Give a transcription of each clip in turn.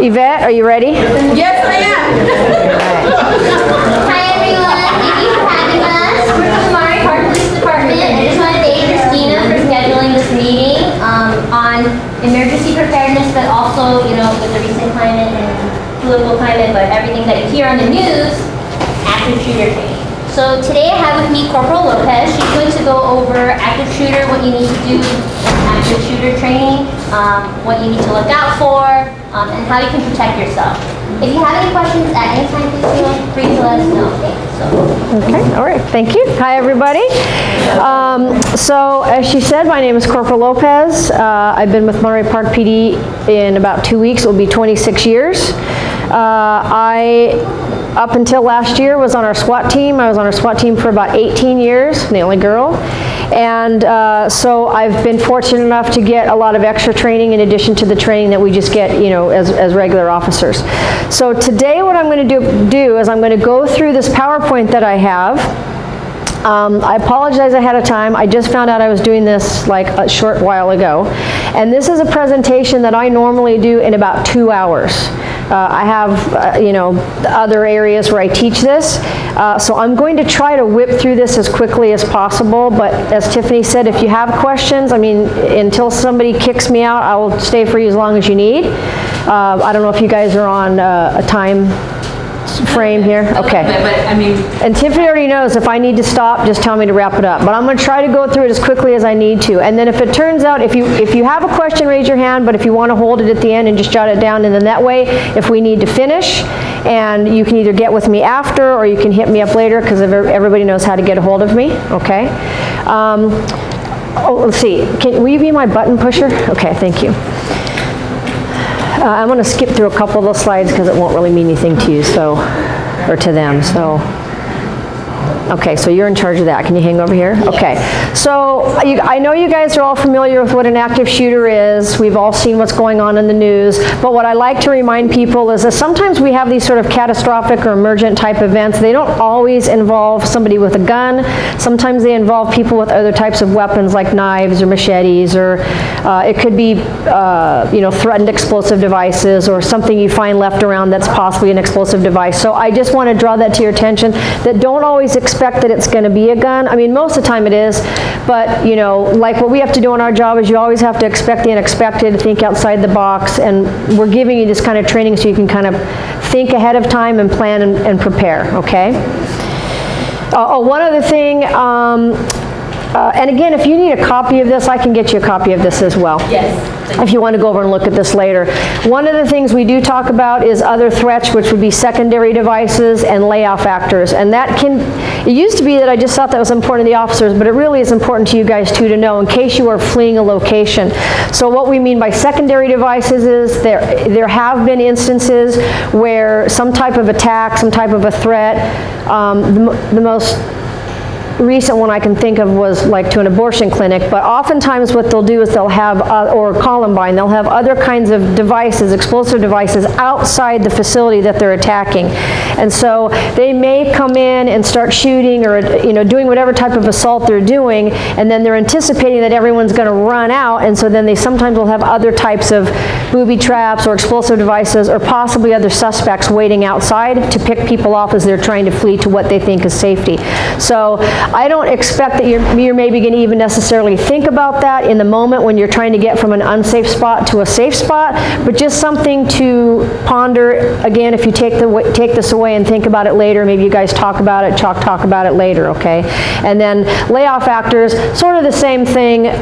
Yvette, are you ready? Yes, I am. Hi everyone, thank you for having us. We're from the Monterey Park Police Department. I just want to thank Christina for scheduling this meeting on emergency preparedness, but also, with the recent climate and political climate, but everything that you hear on the news, active shooter training. So today I have with me Corporal Lopez. She's going to go over active shooter, what you need to do in active shooter training, what you need to look out for, and how you can protect yourself. If you have any questions at any time, please feel free to let us know. Okay, all right, thank you. Hi, everybody. So, as she said, my name is Corporal Lopez. I've been with Monterey Park PD in about 2 weeks. It will be 26 years. Up until last year, was on our SWAT team. I was on our SWAT team for about 18 years, the only girl. And so I've been fortunate enough to get a lot of extra training in addition to the training that we just get, as regular officers. So today what I'm going to do is I'm going to go through this PowerPoint that I have. I apologize ahead of time. I just found out I was doing this like a short while ago. And this is a presentation that I normally do in about 2 hours. I have, other areas where I teach this. So I'm going to try to whip through this as quickly as possible. But as Tiffany said, if you have questions, until somebody kicks me out, I will stay for you as long as you need. I don't know if you guys are on a time frame here. Okay. And Tiffany already knows if I need to stop, just tell me to wrap it up. But I'm going to try to go through it as quickly as I need to. And then if it turns out, if you have a question, raise your hand. But if you want to hold it at the end and just jot it down, and then that way, if we need to finish, and you can either get with me after or you can hit me up later, because everybody knows how to get a hold of me. Okay. Let's see. Will you be my button pusher? Okay. Thank you. I'm going to skip through a couple of those slides because it won't really mean anything to you, or to them. So, okay, so you're in charge of that. Can you hang over here? Yes. Okay. So I know you guys are all familiar with what an active shooter is. We've all seen what's going on in the news. But what I like to remind people is that sometimes we have these sort of catastrophic or emergent type events. They don't always involve somebody with a gun. Sometimes they involve people with other types of weapons like knives or machetes, or it could be threatened explosive devices, or something you find left around that's possibly an explosive device. So I just want to draw that to your attention, that don't always expect that it's going to be a gun. Most of the time it is, but like what we have to do in our job is you always have to expect the unexpected, think outside the box, and we're giving you this kind of training so you can kind of think ahead of time and plan and prepare, okay? One other thing, and again, if you need a copy of this, I can get you a copy of this as well. Yes. If you want to go over and look at this later. One of the things we do talk about is other threats, which would be secondary devices and layoff factors. And it used to be that I just thought that was important to the officers, but it really is important to you guys too to know in case you are fleeing a location. So what we mean by secondary devices is there have been instances where some type of attack, some type of a threat, the most recent one I can think of was like to an abortion clinic, but oftentimes what they'll do is they'll have, or Columbine, they'll have other kinds of devices, explosive devices, outside the facility that they're attacking. And so they may come in and start shooting or doing whatever type of assault they're doing, and then they're anticipating that everyone's going to run out, and so then they sometimes will have other types of booby traps or explosive devices or possibly other suspects waiting outside to pick people off as they're trying to flee to what they think is safety. So I don't expect that you're maybe going to even necessarily think about that in the moment when you're trying to get from an unsafe spot to a safe spot, but just something to ponder. Again, if you take this away and think about it later, maybe you guys talk about it later, okay? And then layoff factors, sort of the same thing.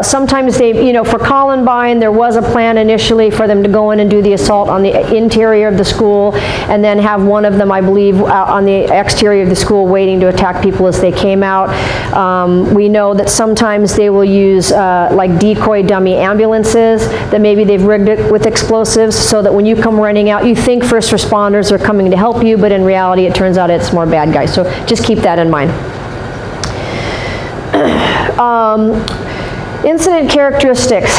Sometimes for Columbine, there was a plan initially for them to go in and do the assault on the interior of the school, and then have one of them, I believe, on the exterior of the school waiting to attack people as they came out. We know that sometimes they will use like decoy dummy ambulances that maybe they've rigged it with explosives so that when you come running out, you think first responders are coming to help you, but in reality it turns out it's more bad guys. So just keep that in mind. Incident characteristics.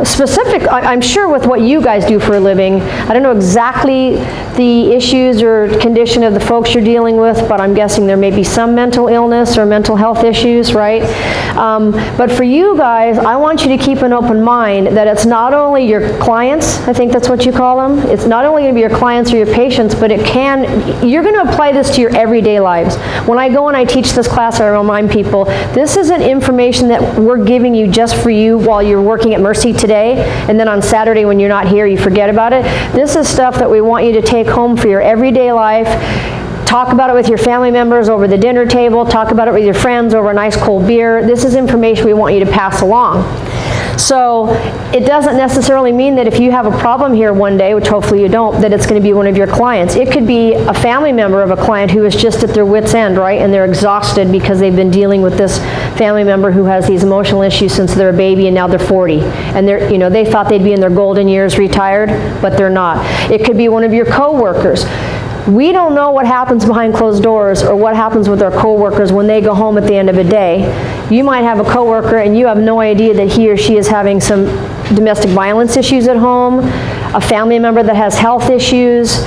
Specific, I'm sure with what you guys do for a living, I don't know exactly the issues or condition of the folks you're dealing with, but I'm guessing there may be some mental illness or mental health issues, right? But for you guys, I want you to keep an open mind that it's not only your clients, I think that's what you call them, it's not only going to be your clients or your patients, but you're going to apply this to your everyday lives. When I go and I teach this class, I remind people, this isn't information that we're giving you just for you while you're working at Mercy today, and then on Saturday when you're not here, you forget about it. This is stuff that we want you to take home for your everyday life. Talk about it with your family members over the dinner table. Talk about it with your friends over a nice cold beer. This is information we want you to pass along. So it doesn't necessarily mean that if you have a problem here one day, which hopefully you don't, that it's going to be one of your clients. It could be a family member of a client who is just at their wit's end, right? And they're exhausted because they've been dealing with this family member who has these emotional issues since they're a baby and now they're 40. And they thought they'd be in their golden years retired, but they're not. It could be one of your coworkers. We don't know what happens behind closed doors or what happens with our coworkers when they go home at the end of a day. You might have a coworker and you have no idea that he or she is having some domestic violence issues at home, a family member that has health issues,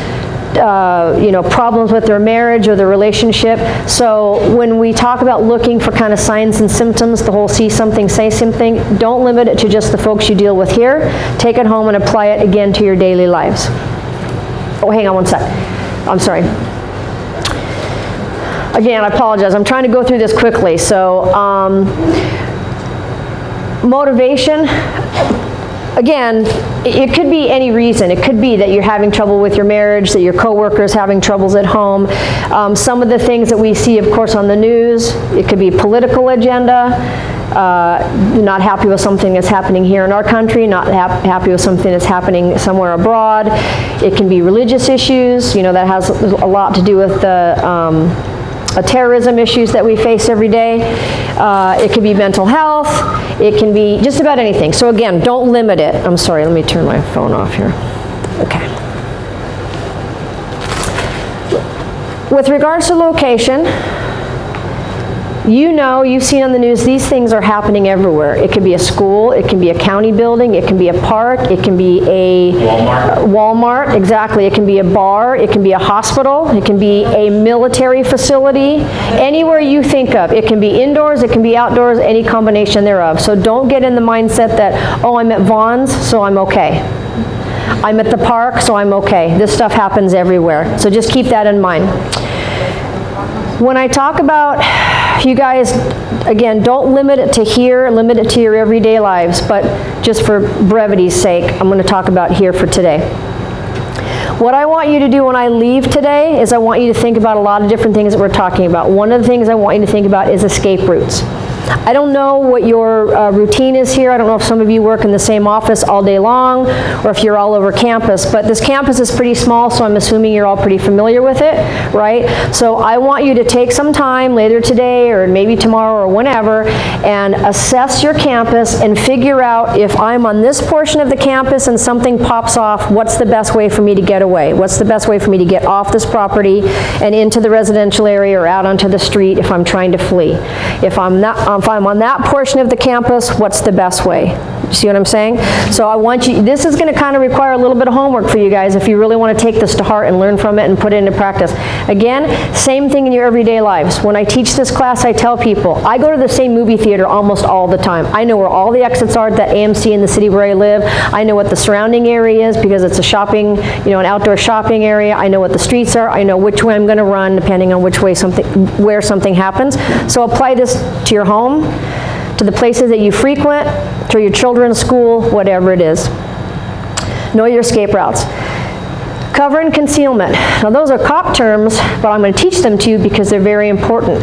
problems with their marriage or their relationship. So when we talk about looking for kind of signs and symptoms, the whole see something, say something, don't limit it to just the folks you deal with here. Take it home and apply it again to your daily lives. Oh, hang on one sec. I'm sorry. Again, I apologize. I'm trying to go through this quickly. So, motivation, again, it could be any reason. It could be that you're having trouble with your marriage, that your coworker is having troubles at home. Some of the things that we see, of course, on the news, it could be political agenda. Not happy with something that's happening here in our country, not happy with something that's happening somewhere abroad. It can be religious issues, that has a lot to do with the terrorism issues that we face every day. It could be mental health. It can be just about anything. So again, don't limit it. I'm sorry, let me turn my phone off here. Okay. With regards to location, you've seen on the news, these things are happening everywhere. It could be a school, it can be a county building, it can be a park, it can be a Walmart, exactly. It can be a bar, it can be a hospital, it can be a military facility, anywhere you think of. It can be indoors, it can be outdoors, any combination thereof. So don't get in the mindset that, oh, I'm at Vaughn's, so I'm okay. I'm at the park, so I'm okay. This stuff happens everywhere. So just keep that in mind. When I talk about, you guys, again, don't limit it to here, limit it to your everyday lives, but just for brevity's sake, I'm going to talk about here for today. What I want you to do when I leave today is I want you to think about a lot of different things that we're talking about. One of the things I want you to think about is escape routes. I don't know what your routine is here. I don't know if some of you work in the same office all day long or if you're all over campus, but this campus is pretty small, so I'm assuming you're all pretty familiar with it, right? So I want you to take some time later today or maybe tomorrow or whenever and assess your campus and figure out if I'm on this portion of the campus and something pops off, what's the best way for me to get away? What's the best way for me to get off this property and into the residential area or out onto the street if I'm trying to flee? If I'm on that portion of the campus, what's the best way? You see what I'm saying? So I want you, this is going to kind of require a little bit of homework for you guys if you really want to take this to heart and learn from it and put it into practice. Again, same thing in your everyday lives. When I teach this class, I tell people, I go to the same movie theater almost all the time. I know where all the exits are at that AMC in the city where I live. I know what the surrounding area is because it's a shopping, an outdoor shopping area. I know what the streets are. I know which way I'm going to run depending on where something happens. So apply this to your home, to the places that you frequent, to your children's school, whatever it is. Know your escape routes. Cover and concealment. Now those are cop terms, but I'm going to teach them to you because they're very important.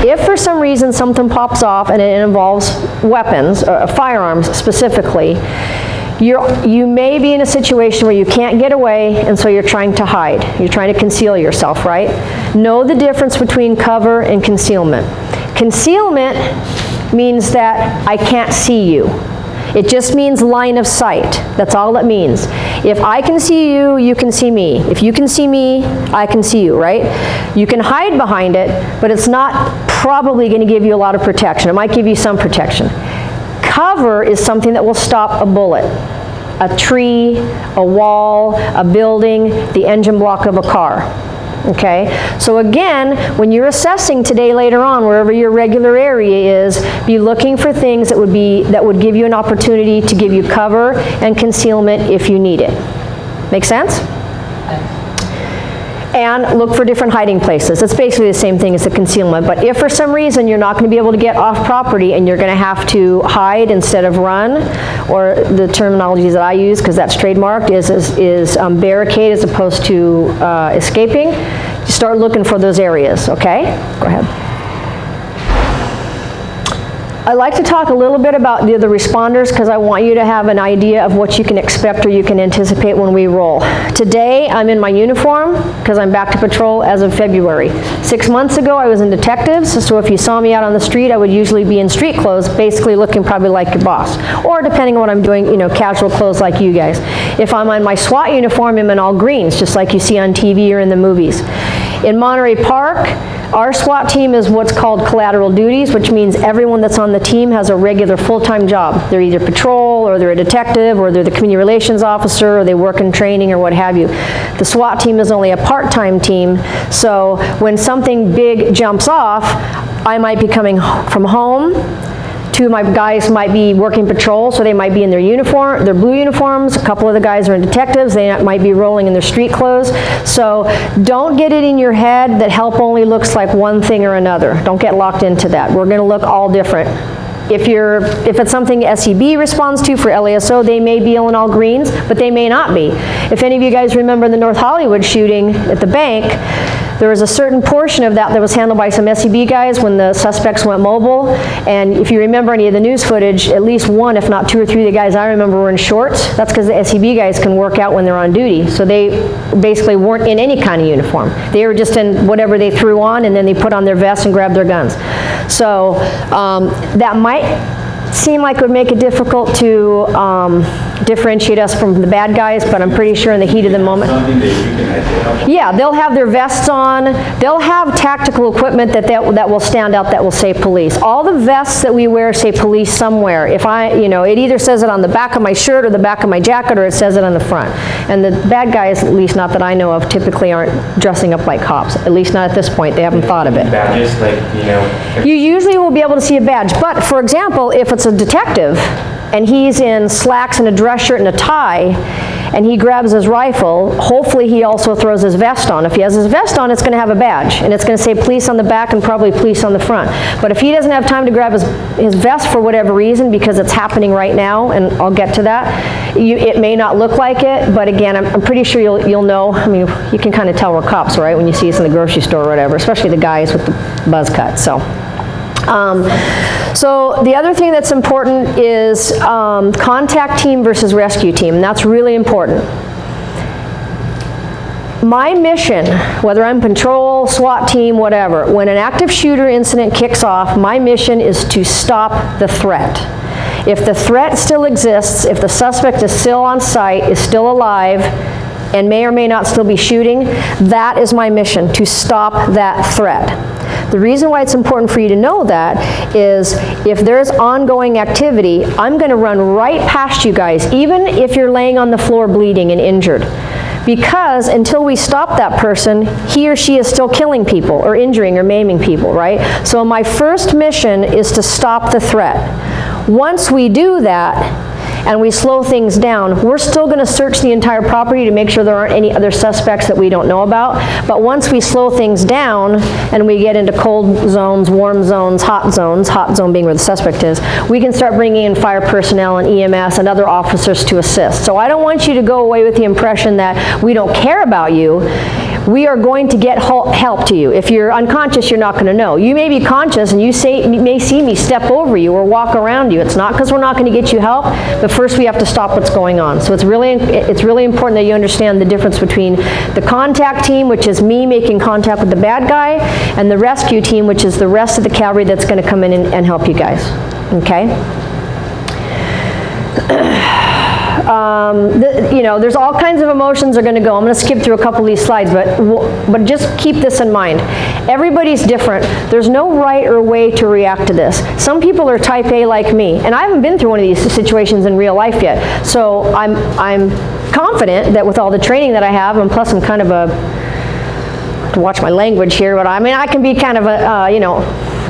If for some reason something pops off and it involves weapons, firearms specifically, you may be in a situation where you can't get away and so you're trying to hide. You're trying to conceal yourself, right? Know the difference between cover and concealment. Concealment means that I can't see you. It just means line of sight. That's all it means. If I can see you, you can see me. If you can see me, I can see you, right? You can hide behind it, but it's not probably going to give you a lot of protection. It might give you some protection. Cover is something that will stop a bullet. A tree, a wall, a building, the engine block of a car. Okay, so again, when you're assessing today later on, wherever your regular area is, be looking for things that would give you an opportunity to give you cover and concealment if you need it. Make sense? And look for different hiding places. It's basically the same thing as the concealment, but if for some reason you're not going to be able to get off property and you're going to have to hide instead of run, or the terminology that I use, because that's trademarked, is barricade as opposed to escaping, you start looking for those areas, okay? Go ahead. I'd like to talk a little bit about the responders because I want you to have an idea of what you can expect or you can anticipate when we roll. Today, I'm in my uniform because I'm back to patrol as of February. 6 months ago, I was in detectives, so if you saw me out on the street, I would usually be in street clothes, basically looking probably like your boss. Or depending on what I'm doing, you know, casual clothes like you guys. If I'm on my SWAT uniform, I'm in all greens, just like you see on TV or in the movies. In Monterey Park, our SWAT team is what's called collateral duties, which means everyone that's on the team has a regular full-time job. They're either patrol, or they're a detective, or they're the community relations officer, or they work in training, or what have you. The SWAT team is only a part-time team, so when something big jumps off, I might be coming from home. Two of my guys might be working patrol, so they might be in their uniform, their blue uniforms. A couple of the guys are in detectives. They might be rolling in their street clothes. So don't get it in your head that help only looks like one thing or another. Don't get locked into that. We're going to look all different. If it's something SEB responds to for LASO, they may be in all greens, but they may not be. If any of you guys remember the North Hollywood shooting at the bank, there was a certain portion of that was handled by some SEB guys when the suspects went mobile. And if you remember any of the news footage, at least one, if not two or three of the guys I remember were in shorts. That's because the SEB guys can work out when they're on duty. So they basically weren't in any kind of uniform. They were just in whatever they threw on, and then they put on their vests and grabbed their guns. So that might seem like it would make it difficult to differentiate us from the bad guys, but I'm pretty sure in the heat of the moment. Yeah, they'll have their vests on. They'll have tactical equipment that will stand out that will say police. All the vests that we wear say police somewhere. If it either says it on the back of my shirt or the back of my jacket, or it says it on the front. And the bad guys, at least not that I know of, typically aren't dressing up like cops. At least not at this point. They haven't thought of it. Badges, like, you know. You usually will be able to see a badge, but for example, if it's a detective and he's in slacks and a dress shirt and a tie, and he grabs his rifle, hopefully he also throws his vest on. If he has his vest on, it's going to have a badge, and it's going to say police on the back and probably police on the front. But if he doesn't have time to grab his vest for whatever reason, because it's happening right now, and I'll get to that, it may not look like it, but again, I'm pretty sure you'll know. I mean, you can kind of tell we're cops, right, when you see us in the grocery store or whatever, especially the guys with the buzz cut. So the other thing that's important is contact team versus rescue team, and that's really important. My mission, whether I'm patrol, SWAT team, whatever, when an active shooter incident kicks off, my mission is to stop the threat. If the threat still exists, if the suspect is still on site, is still alive, and may or may not still be shooting, that is my mission, to stop that threat. The reason why it's important for you to know that is if there's ongoing activity, I'm going to run right past you guys, even if you're laying on the floor bleeding and injured. Because until we stop that person, he or she is still killing people or injuring or maiming people, right? So my first mission is to stop the threat. Once we do that, and we slow things down, we're still going to search the entire property to make sure there aren't any other suspects that we don't know about. But once we slow things down and we get into cold zones, warm zones, hot zone being where the suspect is, we can start bringing in fire personnel and EMS and other officers to assist. So I don't want you to go away with the impression that we don't care about you. We are going to get help to you. If you're unconscious, you're not going to know. You may be conscious and you may see me step over you or walk around you. It's not because we're not going to get you help, but first we have to stop what's going on. So it's really important that you understand the difference between the contact team, which is me making contact with the bad guy, and the rescue team, which is the rest of the cavalry that's going to come in and help you guys. Okay? There's all kinds of emotions are going to go. I'm going to skip through a couple of these slides, but just keep this in mind. Everybody's different. There's no right or way to react to this. Some people are type A like me, and I haven't been through one of these situations in real life yet. So I'm confident that with all the training that I have, and plus I'm kind of a to watch my language here, but I mean, I can be kind of a, you know,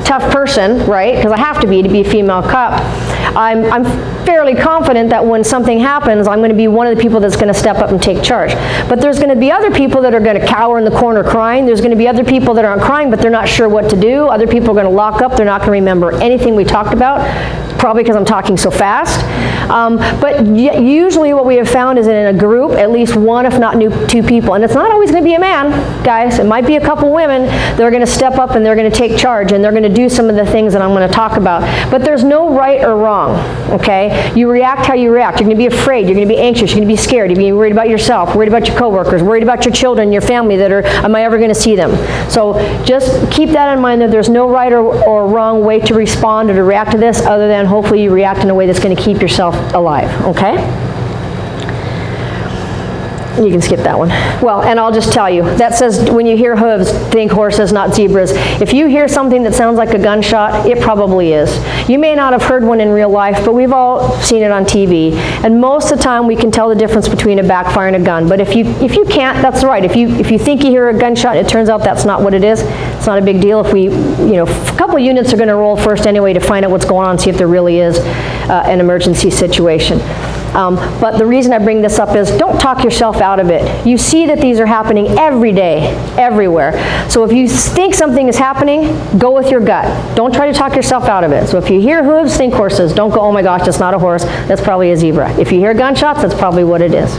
tough person, right? Because I have to be a female cop. I'm fairly confident that when something happens, I'm going to be one of the people that's going to step up and take charge. But there's going to be other people that are going to cower in the corner crying. There's going to be other people that aren't crying, but they're not sure what to do. Other people are going to lock up. They're not going to remember anything we talked about, probably because I'm talking so fast. But usually what we have found is that in a group, at least one, if not two people, and it's not always going to be a man, guys. It might be a couple women that are going to step up and they're going to take charge and they're going to do some of the things that I'm going to talk about. But there's no right or wrong, okay? You react how you react. You're going to be afraid. You're going to be anxious. You're going to be scared. You're going to be worried about yourself, worried about your coworkers, worried about your children, your family that are, am I ever going to see them? So just keep that in mind, that there's no right or wrong way to respond or to react to this, other than hopefully you react in a way that's going to keep yourself alive, okay? You can skip that one. Well, and I'll just tell you, that says when you hear hooves, think horses, not zebras. If you hear something that sounds like a gunshot, it probably is. You may not have heard one in real life, but we've all seen it on TV. And most of the time we can tell the difference between a backfire and a gun. But if you can't, that's right. If you think you hear a gunshot, it turns out that's not what it is. It's not a big deal. If we, you know, a couple units are going to roll first anyway to find out what's going on, see if there really is an emergency situation. But the reason I bring this up is don't talk yourself out of it. You see that these are happening every day, everywhere. So if you think something is happening, go with your gut. Don't try to talk yourself out of it. So if you hear hooves, think horses. Don't go, oh my gosh, that's not a horse. That's probably a zebra. If you hear gunshots, that's probably what it is.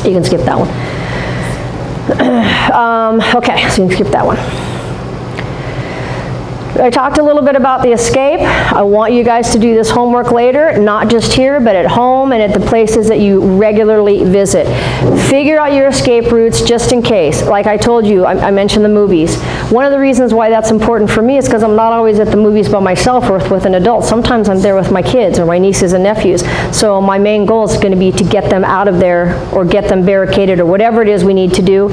You can skip that one. Okay, so you can skip that one. I talked a little bit about the escape. I want you guys to do this homework later, not just here, but at home and at the places that you regularly visit. Figure out your escape routes just in case. Like I told you, I mentioned the movies. One of the reasons why that's important for me is because I'm not always at the movies by myself or with an adult. Sometimes I'm there with my kids or my nieces and nephews. So my main goal is going to be to get them out of there or get them barricaded or whatever it is we need to do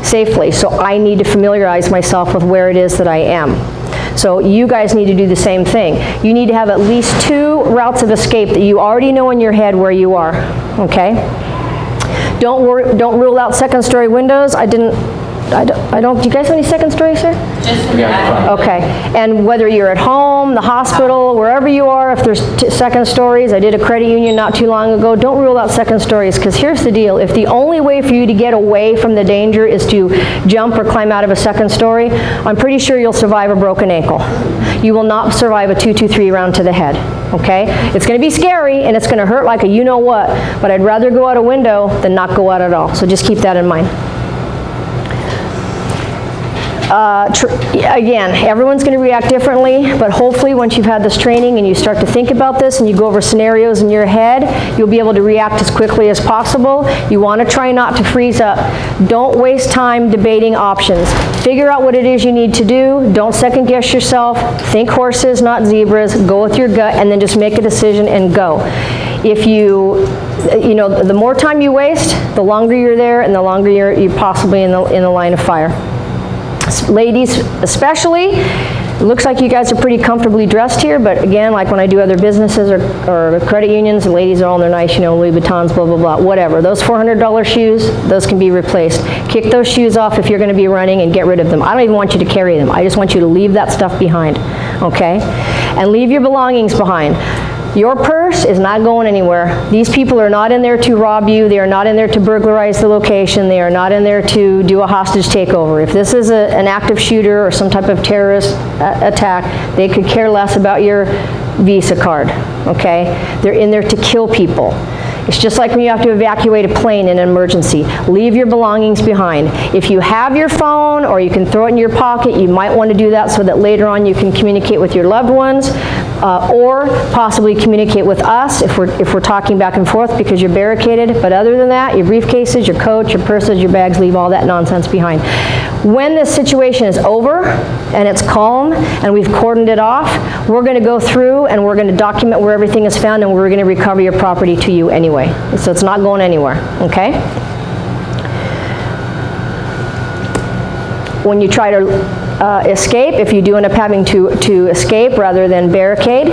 safely. So I need to familiarize myself with where it is that I am. So you guys need to do the same thing. You need to have at least 2 routes of escape that you already know in your head where you are, okay? Don't rule out second-story windows. I don't, do you guys have any second stories, sir? Just in the front. Okay, and whether you're at home, the hospital, wherever you are, if there's second stories, I did a credit union not too long ago, don't rule out second stories, because here's the deal. If the only way for you to get away from the danger is to jump or climb out of a second story, I'm pretty sure you'll survive a broken ankle. You will not survive a 223 round to the head, okay? It's going to be scary, and it's going to hurt like a you-know-what, but I'd rather go out a window than not go out at all, so just keep that in mind. Again, everyone's going to react differently, but hopefully once you've had this training and you start to think about this and you go over scenarios in your head, you'll be able to react as quickly as possible. You want to try not to freeze up. Don't waste time debating options. Figure out what it is you need to do. Don't second guess yourself. Think horses, not zebras. Go with your gut and then just make a decision and go. If you know, the more time you waste, the longer you're there and the longer you're possibly in the line of fire. Ladies especially, it looks like you guys are pretty comfortably dressed here, but again, like when I do other businesses or credit unions, the ladies are all in their nice, you know, Louis Vuittons, blah, blah, blah, whatever. Those $400 shoes, those can be replaced. Kick those shoes off if you're going to be running and get rid of them. I don't even want you to carry them. I just want you to leave that stuff behind, okay? And leave your belongings behind. Your purse is not going anywhere. These people are not in there to rob you. They are not in there to burglarize the location. They are not in there to do a hostage takeover. If this is an active shooter or some type of terrorist attack, they could care less about your Visa card, okay? They're in there to kill people. It's just like when you have to evacuate a plane in an emergency. Leave your belongings behind. If you have your phone or you can throw it in your pocket, you might want to do that so that later on you can communicate with your loved ones or possibly communicate with us if we're talking back and forth because you're barricaded. But other than that, your briefcases, your coat, your purses, your bags, leave all that nonsense behind. When this situation is over and it's calm and we've cordoned it off, we're going to go through and we're going to document where everything is found and we're going to recover your property to you anyway. So it's not going anywhere, okay? When you try to escape, if you do end up having to escape rather than barricade,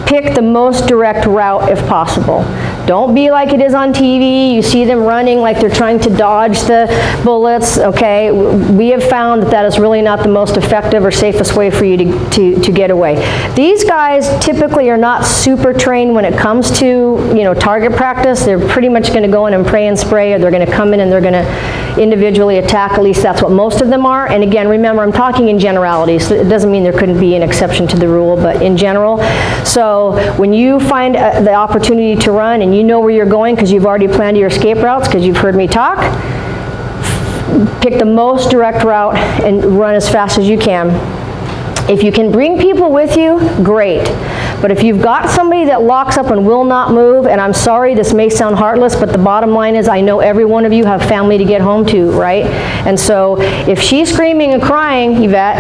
pick the most direct route if possible. Don't be like it is on TV. You see them running like they're trying to dodge the bullets, okay? We have found that that is really not the most effective or safest way for you to get away. These guys typically are not super trained when it comes to, you know, target practice. They're pretty much going to go in and pray and spray, or they're going to come in and they're going to individually attack. At least that's what most of them are. And again, remember, I'm talking in generalities. So it doesn't mean there couldn't be an exception to the rule, but in general. So when you find the opportunity to run and you know where you're going because you've already planned your escape routes because you've heard me talk, pick the most direct route and run as fast as you can. If you can bring people with you, great. But if you've got somebody that locks up and will not move, and I'm sorry, this may sound heartless, but the bottom line is I know every one of you have family to get home to, right? And so if she's screaming and crying, Yvette,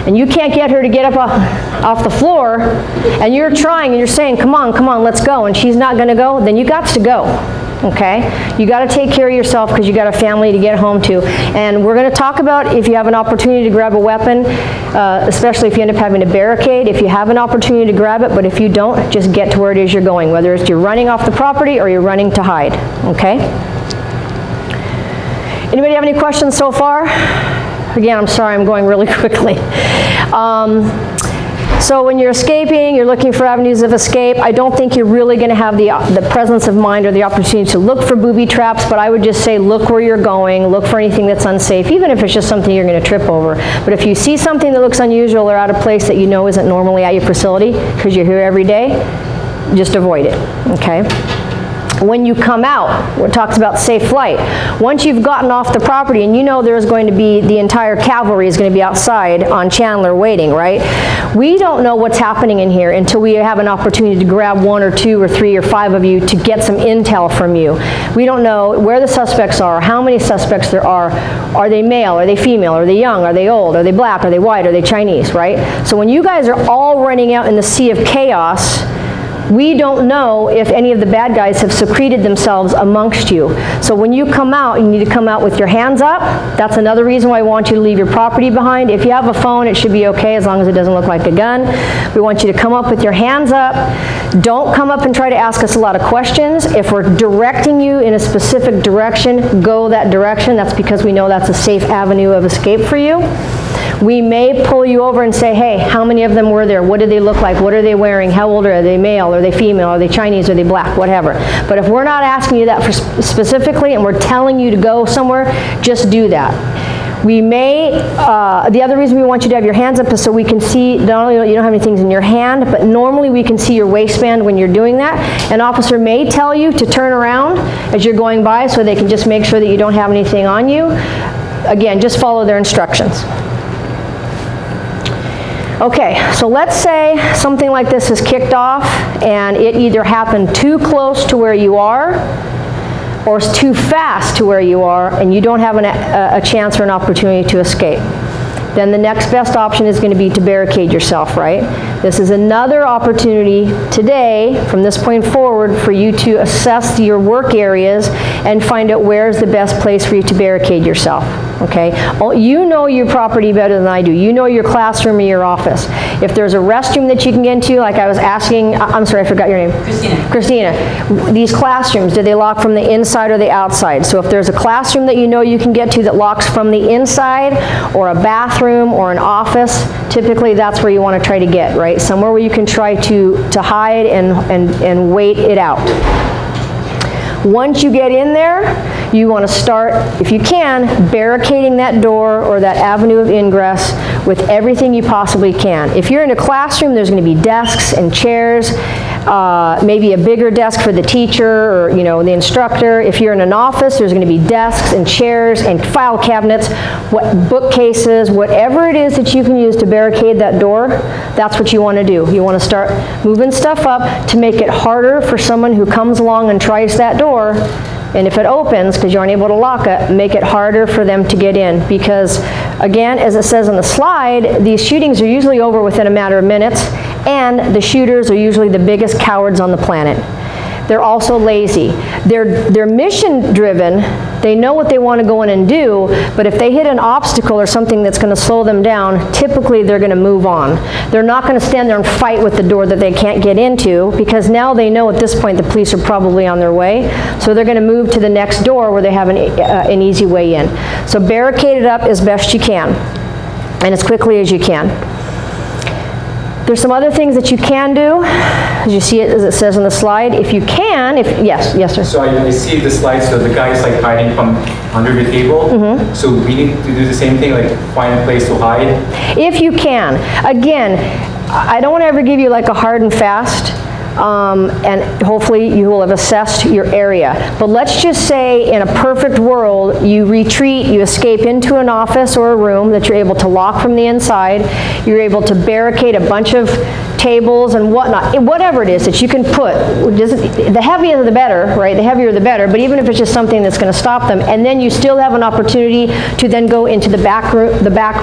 and you can't get her to get up off the floor, and you're trying and you're saying, come on, let's go, and she's not going to go, then you got to go. Okay? You got to take care of yourself because you got a family to get home to. And we're going to talk about if you have an opportunity to grab a weapon, especially if you end up having to barricade, if you have an opportunity to grab it, but if you don't, just get to where it is you're going, whether it's you're running off the property or you're running to hide. Okay? Anybody have any questions so far? Again, I'm sorry, I'm going really quickly. So when you're escaping, you're looking for avenues of escape, I don't think you're really going to have the presence of mind or the opportunity to look for booby traps, but I would just say look where you're going, look for anything that's unsafe, even if it's just something you're going to trip over. But if you see something that looks unusual or out of place that you know isn't normally at your facility, because you're here every day, just avoid it, okay? When you come out, it talks about safe flight. Once you've gotten off the property and you know there's going to be, the entire cavalry is going to be outside on Chandler waiting, right? We don't know what's happening in here until we have an opportunity to grab 1 or 2 or 3 or 5 of you to get some intel from you. We don't know where the suspects are, how many suspects there are. Are they male? Are they female? Are they young? Are they old? Are they black? Are they white? Are they Chinese, right? So when you guys are all running out in the sea of chaos, we don't know if any of the bad guys have secreted themselves amongst you. So when you come out, you need to come out with your hands up. That's another reason why I want you to leave your property behind. If you have a phone, it should be okay as long as it doesn't look like a gun. We want you to come up with your hands up. Don't come up and try to ask us a lot of questions. If we're directing you in a specific direction, go that direction. That's because we know that's a safe avenue of escape for you. We may pull you over and say, hey, how many of them were there? What did they look like? What are they wearing? How old are they? Male? Are they female? Are they Chinese? Are they black? Whatever. But if we're not asking you that for specifically and we're telling you to go somewhere, just do that. We may, the other reason we want you to have your hands up is so we can see, not only you don't have any things in your hand, but normally we can see your waistband when you're doing that. An officer may tell you to turn around as you're going by so they can just make sure that you don't have anything on you. Again, just follow their instructions. Okay, so let's say something like this is kicked off and it either happened too close to where you are or it's too fast to where you are and you don't have a chance or an opportunity to escape. Then the next best option is going to be to barricade yourself, right? This is another opportunity today, from this point forward, for you to assess your work areas and find out where's the best place for you to barricade yourself, okay? You know your property better than I do. You know your classroom or your office. If there's a restroom that you can get into, like I was asking, I'm sorry, I forgot your name. Christina. These classrooms, do they lock from the inside or the outside? So if there's a classroom that you know you can get to that locks from the inside, or a bathroom or an office, typically that's where you want to try to get, right? Somewhere where you can try to hide and wait it out. Once you get in there, you want to start, if you can, barricading that door or that avenue of ingress with everything you possibly can. If you're in a classroom, there's going to be desks and chairs, maybe a bigger desk for the teacher or, you know, the instructor. If you're in an office, there's going to be desks and chairs and file cabinets, bookcases, whatever it is that you can use to barricade that door, that's what you want to do. You want to start moving stuff up to make it harder for someone who comes along and tries that door. And if it opens, because you aren't able to lock it, make it harder for them to get in. Because, again, as it says on the slide, these shootings are usually over within a matter of minutes, and the shooters are usually the biggest cowards on the planet. They're also lazy. They're mission driven. They know what they want to go in and do, but if they hit an obstacle or something that's going to slow them down, typically they're going to move on. They're not going to stand there and fight with the door that they can't get into, because now they know at this point the police are probably on their way, so they're going to move to the next door where they have an easy way in. So barricade it up as best you can, and as quickly as you can. There's some other things that you can do, as you see it, as it says on the slide. If you can, yes, sir. So I see the slide, so the guy's like hiding from under the table. So we need to do the same thing, like find a place to hide. If you can. Again, I don't want to ever give you like a hard and fast, and hopefully you will have assessed your area. But let's just say in a perfect world, you retreat, you escape into an office or a room that you're able to lock from the inside, you're able to barricade a bunch of tables and whatnot, whatever it is that you can put. The heavier the better, right? The heavier the better, but even if it's just something that's going to stop them, and then you still have an opportunity to then go into the back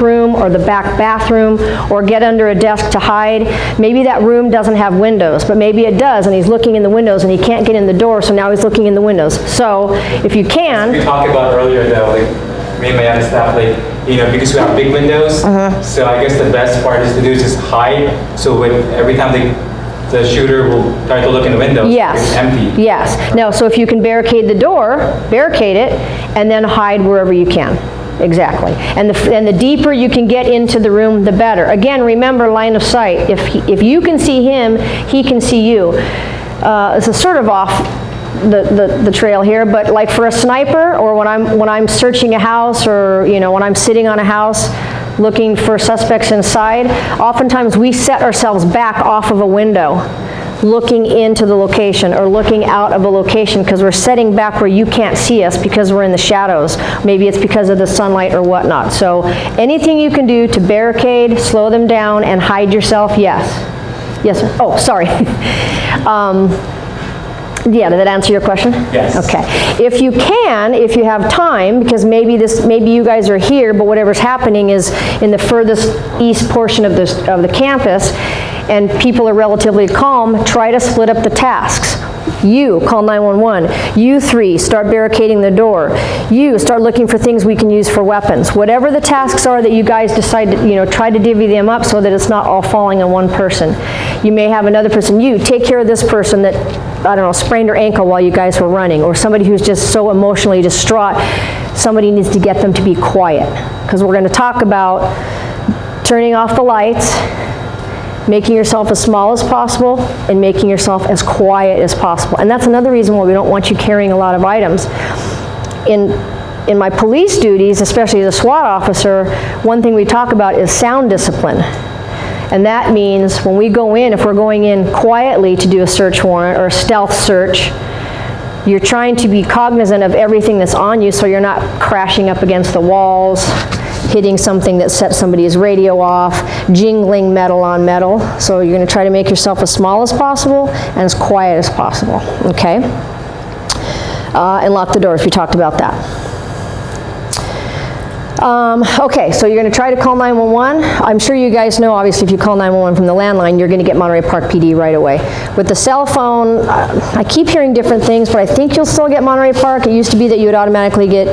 room or the back bathroom, or get under a desk to hide. Maybe that room doesn't have windows, but maybe it does, and he's looking in the windows and he can't get in the door, so now he's looking in the windows. So if you can... We talked about earlier though, like me and my other staff, like, you know, because we have big windows, so I guess the best part is to do is just hide, so when every time the shooter will try to look in the window, it's empty. Yes. No, so if you can barricade the door, barricade it, and then hide wherever you can. Exactly. And the deeper you can get into the room, the better. Again, remember line of sight. If you can see him, he can see you. This is sort of off the trail here, but like for a sniper, or when I'm searching a house, or you know, when I'm sitting on a house looking for suspects inside, oftentimes we set ourselves back off of a window looking into the location, or looking out of a location, because we're setting back where you can't see us because we're in the shadows. Maybe it's because of the sunlight or whatnot. So anything you can do to barricade, slow them down, and hide yourself, yes. Yes, sir. Oh, sorry. Yeah, did that answer your question? Yes. Okay. If you can, if you have time, because maybe you guys are here, but whatever's happening is in the furthest east portion of the campus, and people are relatively calm, try to split up the tasks. You, call 911. You three, start barricading the door. You, start looking for things we can use for weapons. Whatever the tasks are that you guys decide to, you know, try to divvy them up so that it's not all falling on one person. You may have another person, you, take care of this person that, I don't know, sprained her ankle while you guys were running, or somebody who's just so emotionally distraught, somebody needs to get them to be quiet. Because we're going to talk about turning off the lights, making yourself as small as possible, and making yourself as quiet as possible. And that's another reason why we don't want you carrying a lot of items. In my police duties, especially as a SWAT officer, one thing we talk about is sound discipline. And that means when we go in, if we're going in quietly to do a search warrant or a stealth search, you're trying to be cognizant of everything that's on you, so you're not crashing up against the walls, hitting something that sets somebody's radio off, jingling metal on metal. So you're going to try to make yourself as small as possible and as quiet as possible, okay? And lock the doors, we talked about that. Okay, so you're going to try to call 911. I'm sure you guys know, obviously, if you call 911 from the landline, you're going to get Monterey Park PD right away. With the cell phone, I keep hearing different things, but I think you'll still get Monterey Park. It used to be that you would automatically get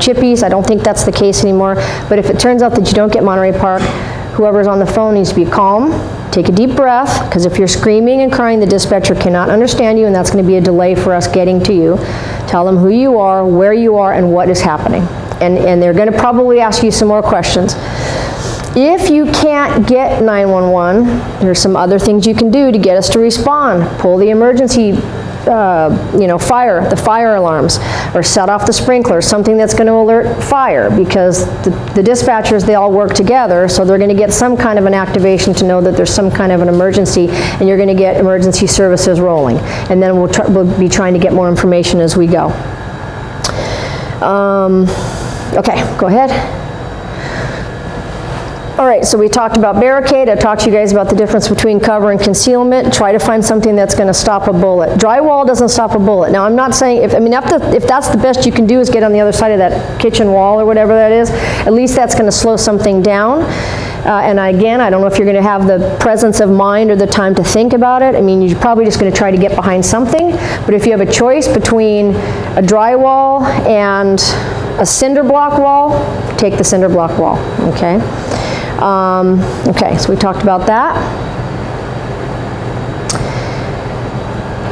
chippies. I don't think that's the case anymore. But if it turns out that you don't get Monterey Park, whoever's on the phone needs to be calm, take a deep breath, because if you're screaming and crying, the dispatcher cannot understand you, and that's going to be a delay for us getting to you. Tell them who you are, where you are, and what is happening. And they're going to probably ask you some more questions. If you can't get 911, there's some other things you can do to get us to respond. Pull the emergency, the fire alarms, or set off the sprinklers, something that's going to alert fire, because the dispatchers, they all work together, so they're going to get some kind of an activation to know that there's some kind of an emergency, and you're going to get emergency services rolling. And then we'll be trying to get more information as we go. Okay, go ahead. All right, so we talked about barricade. I talked to you guys about the difference between cover and concealment. Try to find something that's going to stop a bullet. Drywall doesn't stop a bullet. Now, I'm not saying, if that's the best you can do is get on the other side of that kitchen wall or whatever that is, at least that's going to slow something down. And again, I don't know if you're going to have the presence of mind or the time to think about it. I mean, you're probably just going to try to get behind something. But if you have a choice between a drywall and a cinder block wall, take the cinder block wall, okay? Okay, so we talked about that.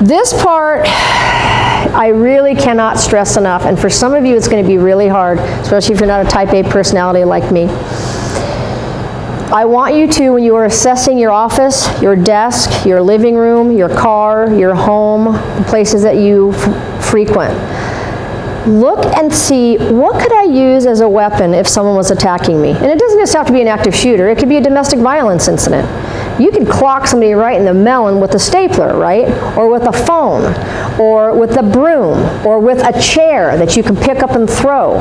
This part, I really cannot stress enough, and for some of you it's going to be really hard, especially if you're not a type A personality like me. I want you to, when you are assessing your office, your desk, your living room, your car, your home, the places that you frequent, look and see, what could I use as a weapon if someone was attacking me? And it doesn't just have to be an active shooter, it could be a domestic violence incident. You could clock somebody right in the melon with a stapler, right? Or with a phone, or with a broom, or with a chair that you can pick up and throw.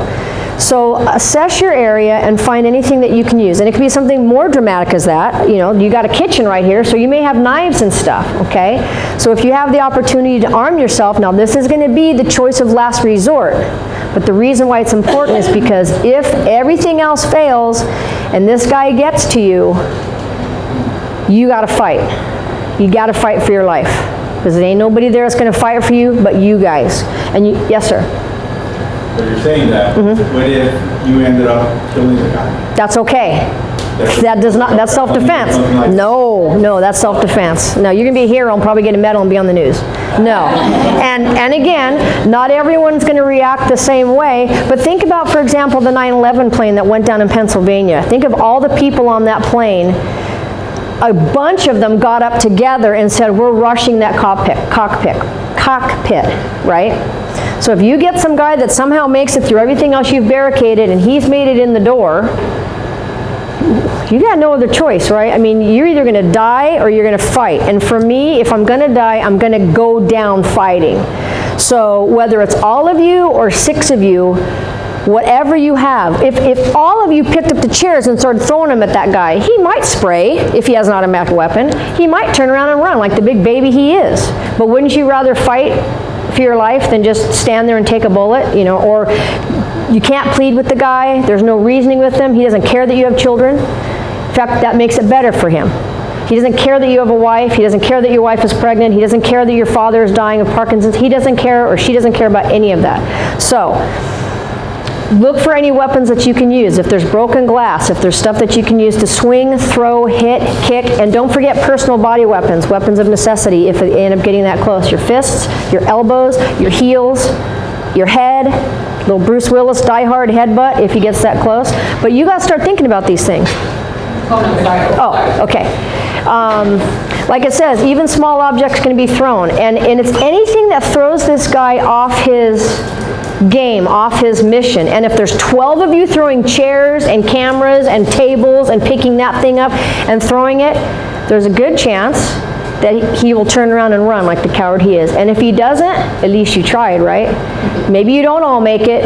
So assess your area and find anything that you can use. And it could be something more dramatic as that. You know, you got a kitchen right here, so you may have knives and stuff, okay? So if you have the opportunity to arm yourself, now this is going to be the choice of last resort. But the reason why it's important is because if everything else fails and this guy gets to you, you got to fight. You got to fight for your life. Because there ain't nobody there that's going to fight for you but you guys. And you, yes, sir? But you're saying that, what if you ended up killing the guy? That's okay. That does not, that's self-defense. No, that's self-defense. No, you're going to be a hero and probably get a medal and be on the news. No. And again, not everyone's going to react the same way, but think about, for example, the 9/11 plane that went down in Pennsylvania. Think of all the people on that plane. A bunch of them got up together and said, we're rushing that cockpit, right? So if you get some guy that somehow makes it through everything else you've barricaded and he's made it in the door, you got no other choice, right? I mean, you're either going to die or you're going to fight. And for me, if I'm going to die, I'm going to go down fighting. So whether it's all of you or 6 of you, whatever you have, if all of you picked up the chairs and started throwing them at that guy, he might spray if he has an automatic weapon. He might turn around and run like the big baby he is. But wouldn't you rather fight for your life than just stand there and take a bullet, you know? Or you can't plead with the guy, there's no reasoning with him, he doesn't care that you have children. In fact, that makes it better for him. He doesn't care that you have a wife, he doesn't care that your wife is pregnant, he doesn't care that your father is dying of Parkinson's, he doesn't care or she doesn't care about any of that. So, look for any weapons that you can use. If there's broken glass, if there's stuff that you can use to swing, throw, hit, kick, and don't forget personal body weapons, weapons of necessity if you end up getting that close. Your fists, your elbows, your heels, your head, little Bruce Willis die-hard headbutt if he gets that close. But you got to start thinking about these things. Oh, okay. Like it says, even small objects can be thrown. And it's anything that throws this guy off his game, off his mission. And if there's 12 of you throwing chairs and cameras and tables and picking that thing up and throwing it, there's a good chance that he will turn around and run like the coward he is. And if he doesn't, at least you tried, right? Maybe you don't all make it,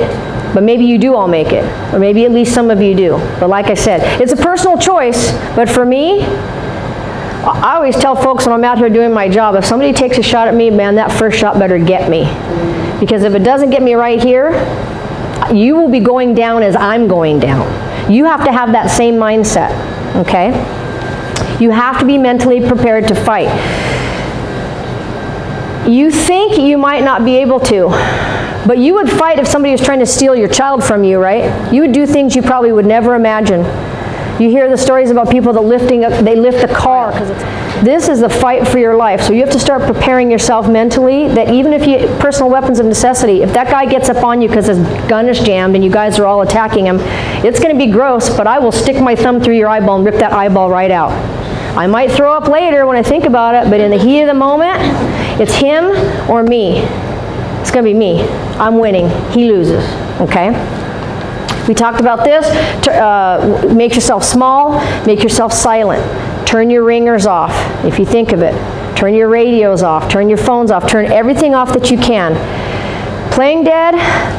but maybe you do all make it. Or maybe at least some of you do. But like I said, it's a personal choice, but for me, I always tell folks when I'm out here doing my job, if somebody takes a shot at me, man, that first shot better get me. Because if it doesn't get me right here, you will be going down as I'm going down. You have to have that same mindset, okay? You have to be mentally prepared to fight. You think you might not be able to, but you would fight if somebody was trying to steal your child from you, right? You would do things you probably would never imagine. You hear the stories about people that they lift a car. This is the fight for your life. So you have to start preparing yourself mentally that even if you, personal weapons of necessity, if that guy gets up on you because his gun is jammed and you guys are all attacking him, it's going to be gross, but I will stick my thumb through your eyeball and rip that eyeball right out. I might throw up later when I think about it, but in the heat of the moment, it's him or me. It's going to be me. I'm winning. He loses. Okay? We talked about this. Make yourself small. Make yourself silent. Turn your ringers off, if you think of it. Turn your radios off. Turn your phones off. Turn everything off that you can. Playing dead,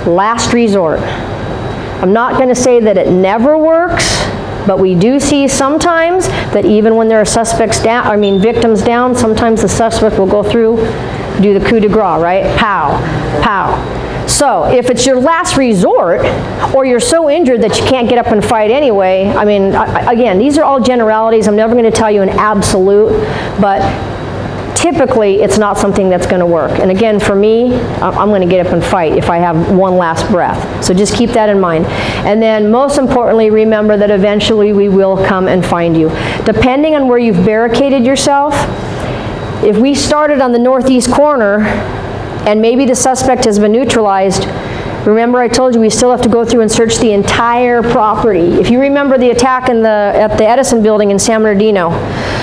last resort. I'm not going to say that it never works, but we do see sometimes that even when there are victims down, sometimes the suspect will go through, do the coup de grace, right? Pow, pow. So if it's your last resort, or you're so injured that you can't get up and fight anyway, I mean, again, these are all generalities. I'm never going to tell you an absolute, but typically it's not something that's going to work. And again, for me, I'm going to get up and fight if I have one last breath. So just keep that in mind. And then most importantly, remember that eventually we will come and find you. Depending on where you've barricaded yourself, if we started on the northeast corner and maybe the suspect has been neutralized, remember I told you we still have to go through and search the entire property. If you remember the attack at the Edison building in San Bernardino,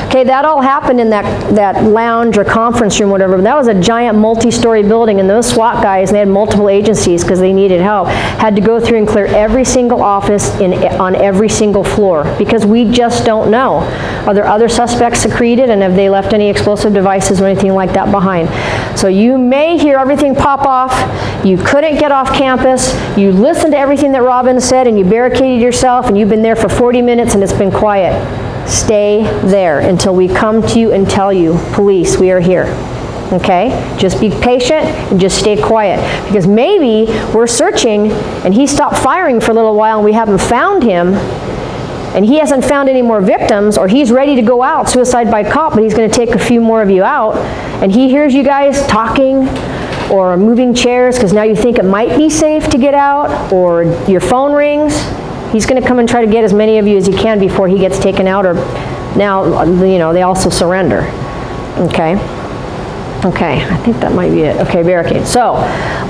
okay, that all happened in that lounge or conference room, whatever. That was a giant multi-story building, and those SWAT guys, and they had multiple agencies because they needed help, had to go through and clear every single office on every single floor because we just don't know. Are there other suspects secreted, and have they left any explosive devices or anything like that behind? So you may hear everything pop off. You couldn't get off campus. You listened to everything that Robin said, and you barricaded yourself, and you've been there for 40 minutes, and it's been quiet. Stay there until we come to you and tell you, police, we are here. Okay? Just be patient and just stay quiet. Because maybe we're searching and he stopped firing for a little while and we haven't found him, and he hasn't found any more victims, or he's ready to go out, suicide by cop, but he's going to take a few more of you out, and he hears you guys talking or moving chairs because now you think it might be safe to get out, or your phone rings. He's going to come and try to get as many of you as he can before he gets taken out, or now, you know, they also surrender. Okay? Okay, I think that might be it. Okay, barricade. So,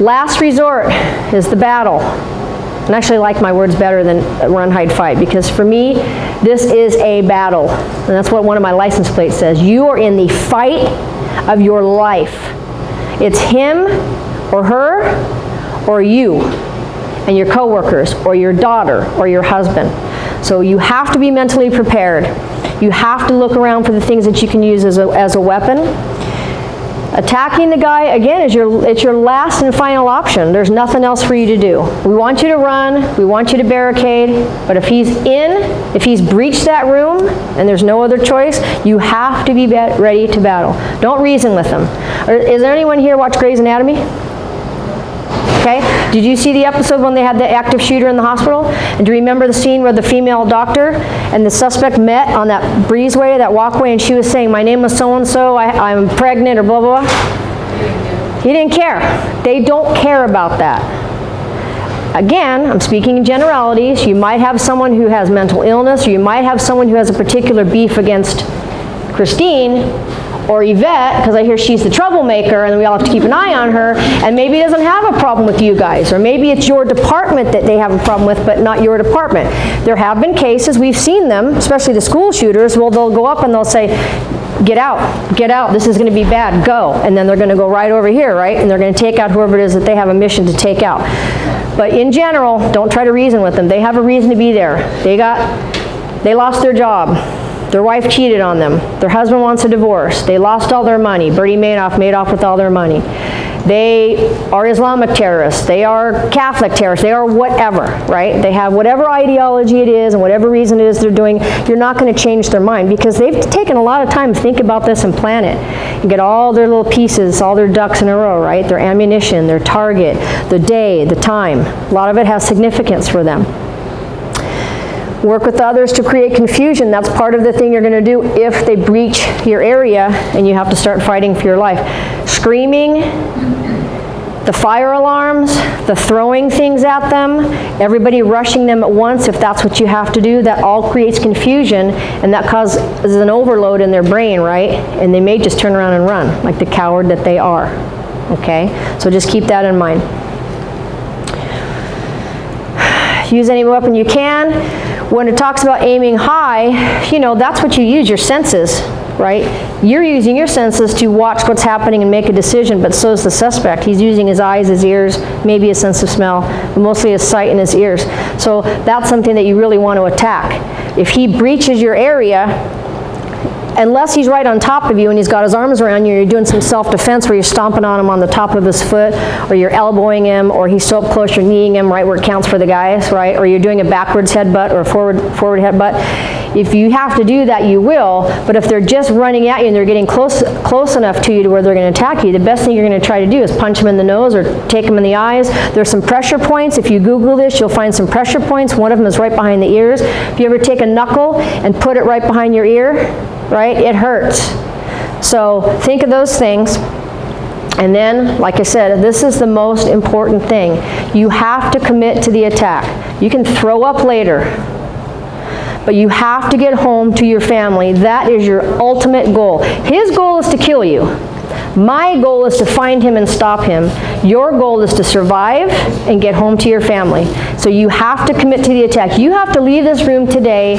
last resort is the battle. And I actually like my words better than run, hide, fight, because for me, this is a battle. And that's what one of my license plates says. You are in the fight of your life. It's him or her or you and your coworkers or your daughter or your husband. So you have to be mentally prepared. You have to look around for the things that you can use as a weapon. Attacking the guy, again, it's your last and final option. There's nothing else for you to do. We want you to run, we want you to barricade, but if he's breached that room and there's no other choice, you have to be ready to battle. Don't reason with him. Is there anyone here watch Grey's Anatomy? Okay, did you see the episode when they had the active shooter in the hospital? And do you remember the scene where the female doctor and the suspect met on that breezeway, that walkway, and she was saying, my name is so-and-so, I'm pregnant, or blah, blah, blah? He didn't care. They don't care about that. Again, I'm speaking in generalities. You might have someone who has mental illness, or you might have someone who has a particular beef against Christine, or Yvette, because I hear she's the troublemaker and we all have to keep an eye on her, and maybe doesn't have a problem with you guys, or maybe it's your department that they have a problem with, but not your department. There have been cases, we've seen them, especially the school shooters, well, they'll go up and they'll say, get out, this is going to be bad, go. And then they're going to go right over here, right? And they're going to take out whoever it is that they have a mission to take out. But in general, don't try to reason with them. They have a reason to be there. They lost their job. Their wife cheated on them. Their husband wants a divorce. They lost all their money. Bernie Madoff made off with all their money. They are Islamic terrorists. They are Catholic terrorists. They are whatever, right? They have whatever ideology it is and whatever reason it is they're doing. You're not going to change their mind because they've taken a lot of time to think about this and plan it and get all their little pieces, all their ducks in a row, right? Their ammunition, their target, the day, the time. A lot of it has significance for them. Work with others to create confusion. That's part of the thing you're going to do if they breach your area and you have to start fighting for your life. Screaming, the fire alarms, the throwing things at them, everybody rushing them at once, if that's what you have to do, that all creates confusion, and that causes an overload in their brain, right? And they may just turn around and run, like the coward that they are. Okay? So just keep that in mind. Use any weapon you can. When it talks about aiming high, you know, that's what you use, your senses, right? You're using your senses to watch what's happening and make a decision, but so is the suspect. He's using his eyes, his ears, maybe his sense of smell, but mostly his sight and his ears. So that's something that you really want to attack. If he breaches your area, unless he's right on top of you and he's got his arms around you, you're doing some self-defense where you're stomping on him on the top of his foot, or you're elbowing him, or he's so up close you're kneeing him right where it counts for the guys, right? Or you're doing a backwards headbutt or a forward headbutt. If you have to do that, you will, but if they're just running at you and they're getting close enough to you to where they're going to attack you, the best thing you're going to try to do is punch them in the nose or take them in the eyes. There's some pressure points. If you Google this, you'll find some pressure points. One of them is right behind the ears. If you ever take a knuckle and put it right behind your ear, right, it hurts. So think of those things. And then, like I said, this is the most important thing. You have to commit to the attack. You can throw up later, but you have to get home to your family. That is your ultimate goal. His goal is to kill you. My goal is to find him and stop him. Your goal is to survive and get home to your family. So you have to commit to the attack. You have to leave this room today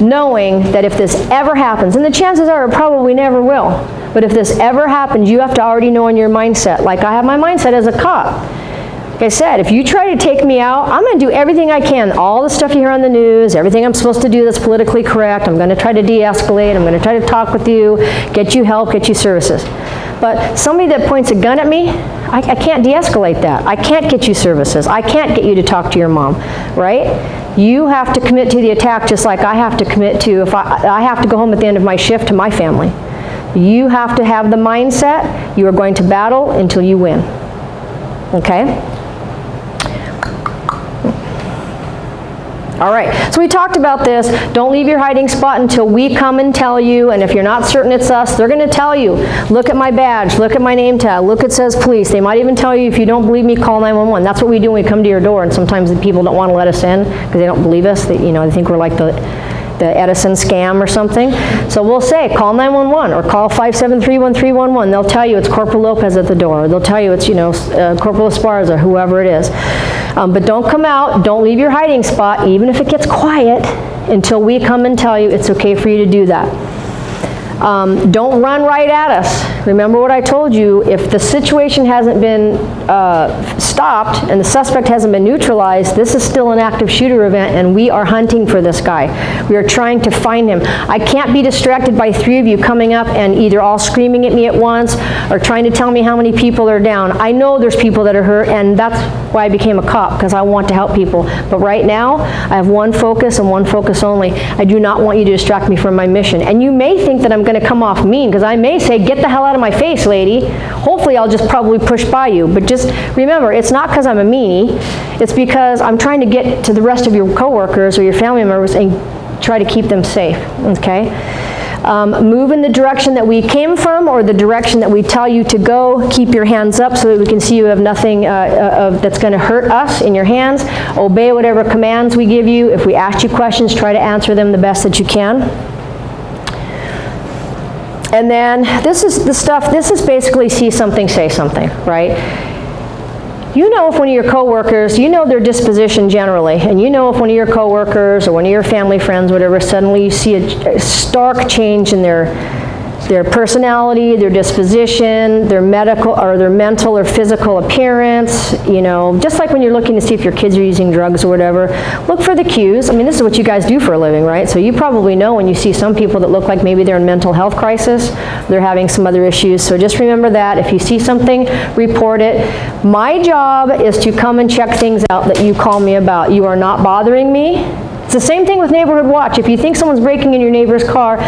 knowing that if this ever happens, and the chances are it probably never will, but if this ever happens, you have to already know in your mindset, like I have my mindset as a cop. Like I said, if you try to take me out, I'm going to do everything I can. All the stuff you hear on the news, everything I'm supposed to do that's politically correct, I'm going to try to de-escalate, I'm going to try to talk with you, get you help, get you services. But somebody that points a gun at me, I can't de-escalate that. I can't get you services. I can't get you to talk to your mom, right? You have to commit to the attack just like I have to commit to, if I have to go home at the end of my shift to my family. You have to have the mindset, you are going to battle until you win. Okay? All right, so we talked about this. Don't leave your hiding spot until we come and tell you, and if you're not certain it's us, they're going to tell you. Look at my badge, look at my name tag, look, it says police. They might even tell you, if you don't believe me, call 911. That's what we do when we come to your door, and sometimes the people don't want to let us in because they don't believe us. They think we're like the Edison scam or something. So we'll say, call 911 or call 573-1311. They'll tell you it's Corporal Lopez at the door. They'll tell you it's, Corporal Esparza, whoever it is. But don't come out, don't leave your hiding spot, even if it gets quiet, until we come and tell you it's okay for you to do that. Don't run right at us. Remember what I told you, if the situation hasn't been stopped and the suspect hasn't been neutralized, this is still an active shooter event and we are hunting for this guy. We are trying to find him. I can't be distracted by 3 of you coming up and either all screaming at me at once or trying to tell me how many people are down. I know there's people that are hurt, and that's why I became a cop, because I want to help people. But right now, I have one focus and one focus only. I do not want you to distract me from my mission. And you may think that I'm going to come off mean, because I may say, get the hell out of my face, lady. Hopefully I'll just probably push by you. But just remember, it's not because I'm a meanie. It's because I'm trying to get to the rest of your coworkers or your family members and try to keep them safe, okay? Move in the direction that we came from or the direction that we tell you to go. Keep your hands up so that we can see you have nothing that's going to hurt us in your hands. Obey whatever commands we give you. If we ask you questions, try to answer them the best that you can. And then this is the stuff, this is basically see something, say something, right? You know if one of your coworkers, you know their disposition generally, and you know if one of your coworkers or one of your family friends, whatever, suddenly you see a stark change in their personality, their disposition, their medical or their mental or physical appearance, just like when you're looking to see if your kids are using drugs or whatever, look for the cues. I mean, this is what you guys do for a living, right? So you probably know when you see some people that look like maybe they're in mental health crisis, they're having some other issues. So just remember that. If you see something, report it. My job is to come and check things out that you call me about. You are not bothering me. It's the same thing with Neighborhood Watch. If you think someone's breaking in your neighbor's car,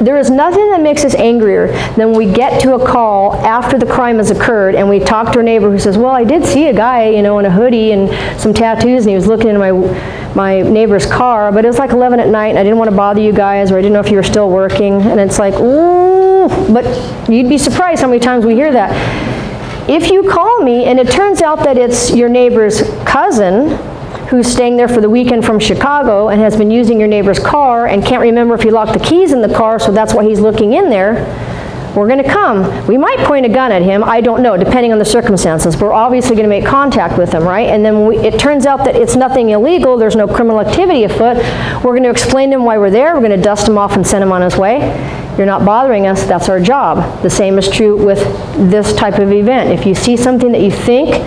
there is nothing that makes us angrier than when we get to a call after the crime has occurred and we talk to a neighbor who says, well, I did see a guy, in a hoodie and some tattoos, and he was looking into my neighbor's car, but it was like 11 at night and I didn't want to bother you guys, or I didn't know if you were still working. And it's like, ooh, but you'd be surprised how many times we hear that. If you call me and it turns out that it's your neighbor's cousin who's staying there for the weekend from Chicago and has been using your neighbor's car and can't remember if he locked the keys in the car, so that's why he's looking in there, we're going to come. We might point a gun at him, I don't know, depending on the circumstances. We're obviously going to make contact with him, right? And then it turns out that it's nothing illegal, there's no criminal activity afoot. We're going to explain to him why we're there, we're going to dust him off and send him on his way. You're not bothering us, that's our job. The same is true with this type of event. If you see something that you think,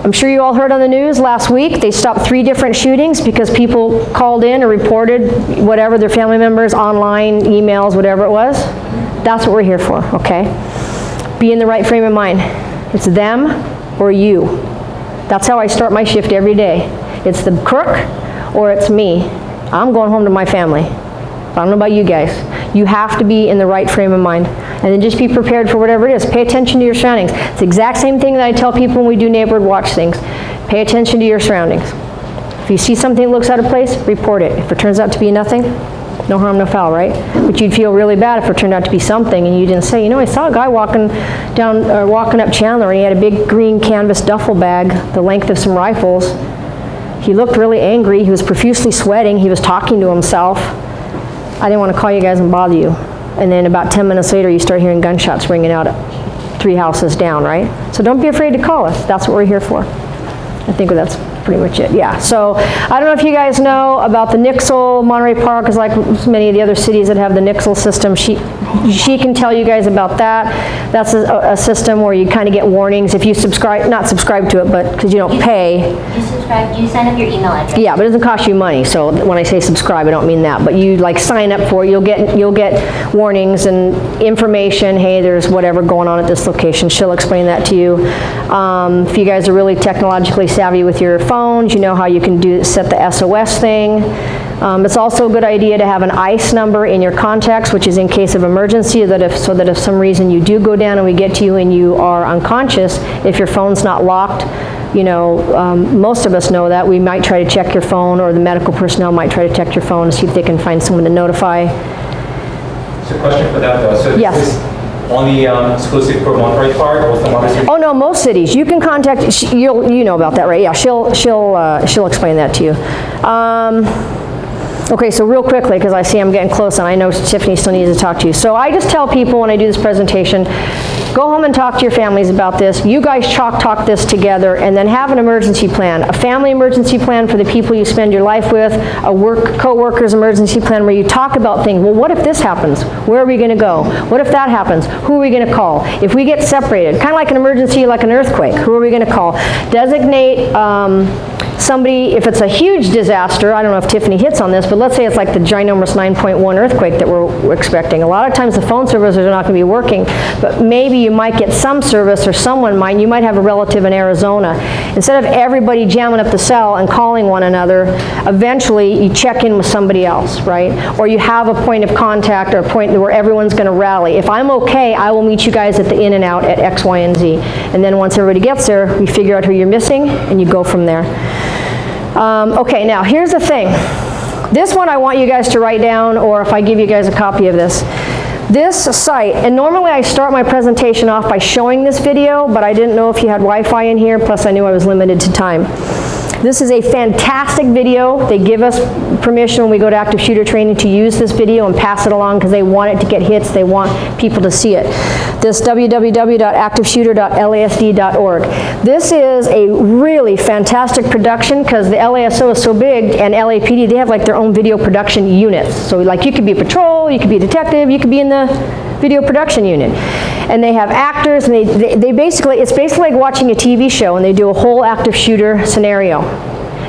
I'm sure you all heard on the news last week, they stopped 3 different shootings because people called in or reported whatever, their family members, online, emails, whatever it was. That's what we're here for, okay? Be in the right frame of mind. It's them or you. That's how I start my shift every day. It's the crook or it's me. I'm going home to my family. I don't know about you guys. You have to be in the right frame of mind. And then just be prepared for whatever it is. Pay attention to your surroundings. It's the exact same thing that I tell people when we do neighborhood watch things. Pay attention to your surroundings. If you see something that looks out of place, report it. If it turns out to be nothing, no harm, no foul, right? But you'd feel really bad if it turned out to be something and you didn't say, you know, I saw a guy walking up Chandler and he had a big green canvas duffel bag the length of some rifles. He looked really angry. He was profusely sweating. He was talking to himself. I didn't want to call you guys and bother you. And then about 10 minutes later, you start hearing gunshots ringing out 3 houses down, right? So don't be afraid to call us. That's what we're here for. I think that's pretty much it, yeah. So I don't know if you guys know about the Nixle. Monterey Park is like many of the other cities that have the Nixle system. She can tell you guys about that. That's a system where you kind of get warnings if you subscribe, not subscribe to it, but because you don't pay. You subscribe, you sign up your email address. Yeah, but it doesn't cost you money. So when I say subscribe, I don't mean that. But you like sign up for it, you'll get warnings and information. Hey, there's whatever going on at this location. She'll explain that to you. If you guys are really technologically savvy with your phones, you know how you can set the SOS thing. It's also a good idea to have an ICE number in your contacts, which is in case of emergency, so that if some reason you do go down and we get to you and you are unconscious, if your phone's not locked, you know, most of us know that. We might try to check your phone, or the medical personnel might try to check your phone to see if they can find someone to notify. So question for that though. So Yes. is this only exclusive for Monterey Park or some other cities? Oh no, most cities. You can contact, you know about that, right? Yeah, she'll explain that to you. Okay, so real quickly, because I see I'm getting close and I know Tiffany still needs to talk to you. So I just tell people when I do this presentation, go home and talk to your families about this. You guys talk this together, and then have an emergency plan. A family emergency plan for the people you spend your life with, a co-worker's emergency plan where you talk about things. Well, what if this happens? Where are we going to go? What if that happens? Who are we going to call? If we get separated, kind of like an emergency, like an earthquake, who are we going to call? Designate somebody, if it's a huge disaster, I don't know if Tiffany hits on this, but let's say it's like the ginormous 9.1 earthquake that we're expecting. A lot of times the phone services are not going to be working, but maybe you might get some service, or someone might. You might have a relative in Arizona. Instead of everybody jamming up the cell and calling one another, eventually you check in with somebody else, right? Or you have a point of contact, or a point where everyone's going to rally. If I'm okay, I will meet you guys at the In-N-Out at X, Y, and Z. And then once everybody gets there, we figure out who you're missing, and you go from there. Okay, now here's the thing. This one I want you guys to write down, or if I give you guys a copy of this. This site, and normally I start my presentation off by showing this video, but I didn't know if you had Wi-Fi in here, plus I knew I was limited to time. This is a fantastic video. They give us permission when we go to active shooter training to use this video and pass it along because they want it to get hits. They want people to see it. This www.activeshooter.lasd.org. This is a really fantastic production because the LASO is so big, and LAPD, they have like their own video production units. So like you could be a patrol, you could be a detective, you could be in the video production unit. And they have actors, and they basically, it's basically like watching a TV show, and they do a whole active shooter scenario.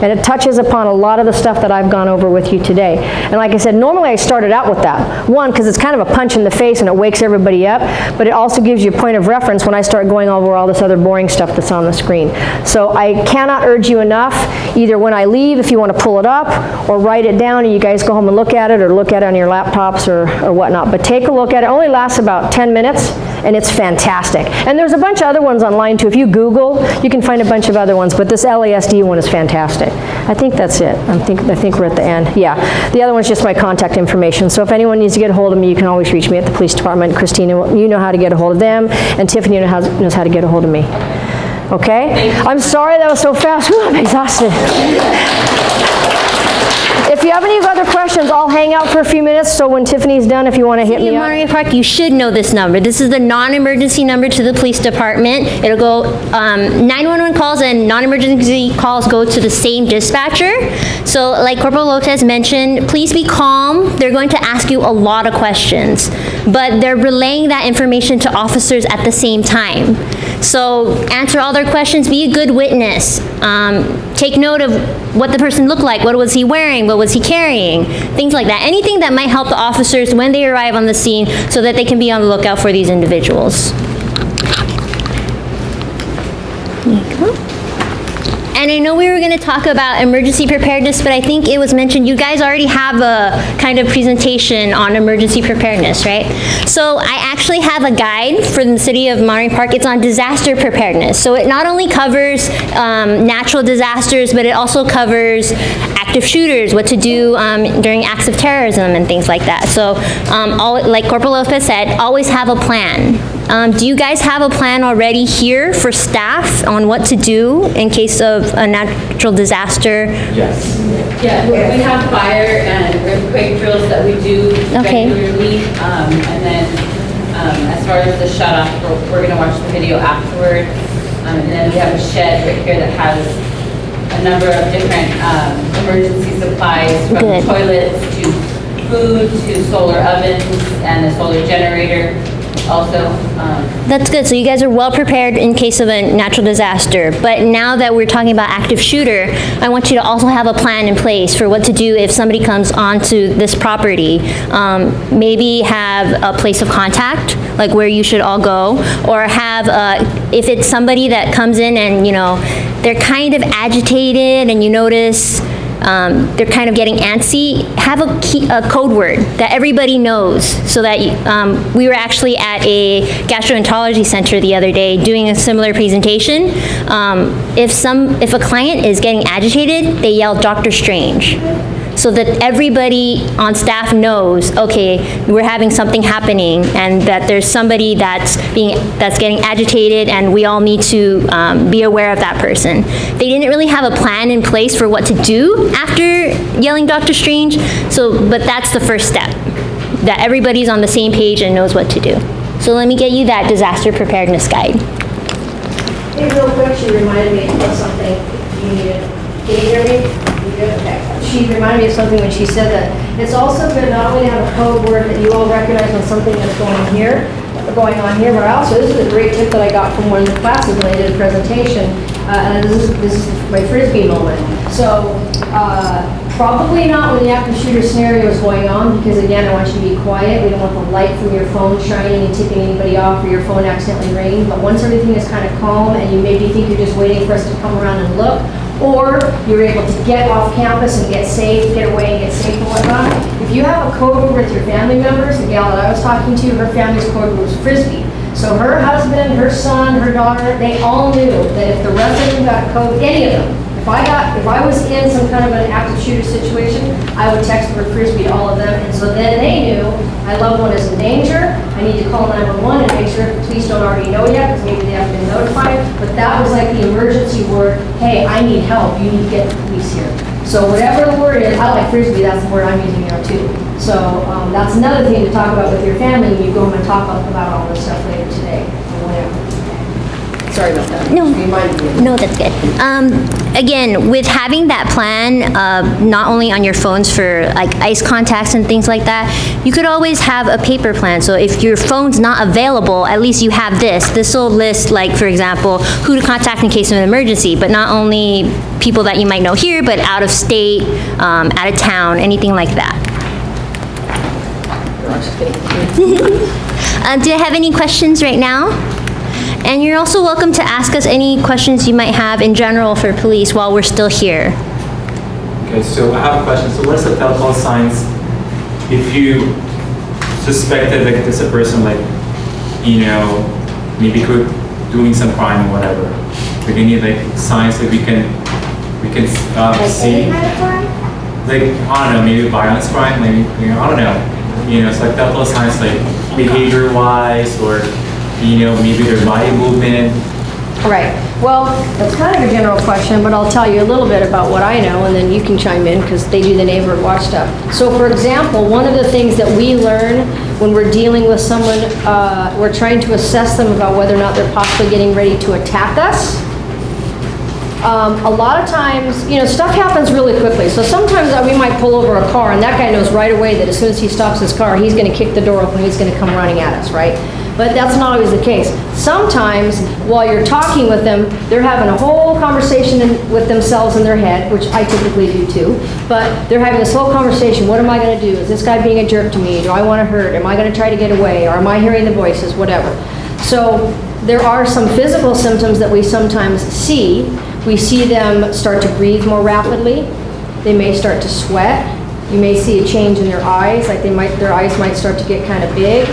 And it touches upon a lot of the stuff that I've gone over with you today. And like I said, normally I started out with that. One, because it's kind of a punch in the face and it wakes everybody up, but it also gives you a point of reference when I start going over all this other boring stuff that's on the screen. So I cannot urge you enough, either when I leave, if you want to pull it up, or write it down and you guys go home and look at it, or look at it on your laptops or whatnot. But take a look at it. It only lasts about 10 minutes, and it's fantastic. And there's a bunch of other ones online too. If you Google, you can find a bunch of other ones, but this LASD one is fantastic. I think that's it. I think we're at the end. Yeah. The other one's just my contact information. So if anyone needs to get a hold of me, you can always reach me at the police department. Christina, you know how to get a hold of them, and Tiffany knows how to get a hold of me. Okay? I'm sorry that was so fast. I'm exhausted. If you have any other questions, I'll hang out for a few minutes, so when Tiffany's done, if you want to hit me In up. Monterey Park, you should know this number. This is the non-emergency number to the police department. It'll go, 911 calls and non-emergency calls go to the same dispatcher. So like Corporal Lopez mentioned, please be calm. They're going to ask you a lot of questions, but they're relaying that information to officers at the same time. So answer all their questions, be a good witness. Take note of what the person looked like, what was he wearing, what was he carrying, things like that. Anything that might help the officers when they arrive on the scene so that they can be on the lookout for these individuals. There you go. And I know we were going to talk about emergency preparedness, but I think it was mentioned you guys already have a kind of presentation on emergency preparedness, right? So I actually have a guide from the city of Monterey Park. It's on disaster preparedness. So it not only covers natural disasters, but it also covers active shooters, what to do during acts of terrorism and things like that. So like Corporal Lopez said, always have a plan. Do you guys have a plan already here for staff on what to do in case of a natural disaster? Yes. Yeah, we have fire and earthquake drills that we do Okay. regularly. And then as far as the shut off, we're going to watch the video afterwards. And then we have a shed right here that has a number of different emergency supplies, from Good. toilets to food to solar ovens and a solar generator also. That's good. So you guys are well prepared in case of a natural disaster. But now that we're talking about active shooter, I want you to also have a plan in place for what to do if somebody comes onto this property. Maybe have a place of contact, like where you should all go, or have, if it's somebody that comes in and, you know, they're kind of agitated and you notice they're kind of getting antsy, have a code word that everybody knows, so that we were actually at a gastroenterology center the other day doing a similar presentation. If a client is getting agitated, they yell Dr. Strange, so that everybody on staff knows, okay, we're having something happening and that there's somebody that's getting agitated and we all need to be aware of that person. They didn't really have a plan in place for what to do after yelling Dr. Strange, but that's the first step, that everybody's on the same page and knows what to do. So let me get you that disaster preparedness guide. Hey, real quick, she reminded me of something. You need it. Can you hear me? You good? Okay. She reminded me of something when she said that it's also good not only to have a code word that you all recognize when something is going on here, but also, this is a great tip that I got from one of the classes when I did a presentation, and this is my Frisbee moment. So, probably not when the active shooter scenario is going on, because again, I want you to be quiet. We don't want the light from your phone shining and tipping anybody off, or your phone accidentally ringing. But once everything is kind of calm and you maybe think you're just waiting for us to come around and look, or you're able to get off campus and get safe, get away and get safe and whatnot. If you have a code word with your family members, the gal that I was talking to, her family's code word was Frisbee. So her husband, her son, her daughter, they all knew that if the rest of them got code, any of them, if I was in some kind of an active shooter situation, I would text the word Frisbee to all of them, and so then they knew my loved one is in danger. I need to call 911 and make sure the police don't already know yet, because maybe they haven't been notified. But that was like the emergency word. Hey, I need help. You need to get the police here. So whatever the word is, I like Frisbee. That's the word I'm using now too. So that's another thing to talk about with your family when you go home and talk about all this stuff later today or whatever. Sorry about that. No. Reminded me. No, that's good. Again, with having that plan, not only on your phones for like ice contacts and things like that, you could always have a paper plan. So if your phone's not available, at least you have this. This will list, like, for example, who to contact in case of an emergency, but not only people that you might know here, but out of state, out of town, anything like that. Do I have any questions right now? And you're also welcome to ask us any questions you might have in general for police while we're still here. Okay, so I have a question. So what's the telltale signs if you suspected like there's a person like, you know, maybe doing some crime or whatever? Like any like signs that we can see? Any kind of crime? Like, I don't know, maybe violence crime, maybe, you know, I don't know. You know, it's like telltale signs like behavior-wise, or, you know, maybe their body movement. Right. Well, that's kind of a general question, but I'll tell you a little bit about what I know, and then you can chime in, because they do the neighborhood watch stuff. So for example, one of the things that we learn when we're dealing with someone, we're trying to assess them about whether or not they're possibly getting ready to attack us. A lot of times, you know, stuff happens really quickly. So sometimes we might pull over a car, and that guy knows right away that as soon as he stops his car, he's going to kick the door open, he's going to come running at us, right? But that's not always the case. Sometimes, while you're talking with them, they're having a whole conversation with themselves in their head, which I typically do too, but they're having this whole conversation. What am I going to do? Is this guy being a jerk to me? Do I want to hurt? Am I going to try to get away? Or am I hearing the voices? Whatever. So there are some physical symptoms that we sometimes see We see them start to breathe more rapidly. They may start to sweat. You may see a change in their eyes, like their eyes might start to get kind of big.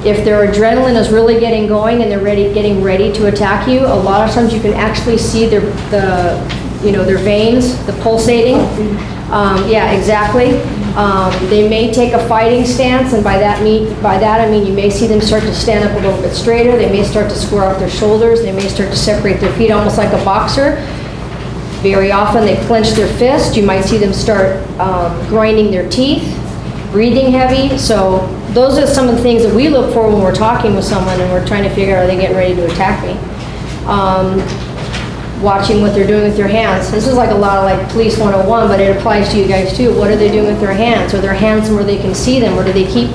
If their adrenaline is really getting going and they're getting ready to attack you, a lot of times you can actually see their veins, the pulsating. Yeah, exactly. They may take a fighting stance, and by that I mean you may see them start to stand up a little bit straighter. They may start to square off their shoulders. They may start to separate their feet almost like a boxer. Very often they clench their fist. You might see them start grinding their teeth, breathing heavy. So those are some of the things that we look for when we're talking with someone and we're trying to figure out, are they getting ready to attack me? Watching what they're doing with their hands. This is like a lot of like police 101, but it applies to you guys too. What are they doing with their hands? Are their hands where they can see them, or do they keep,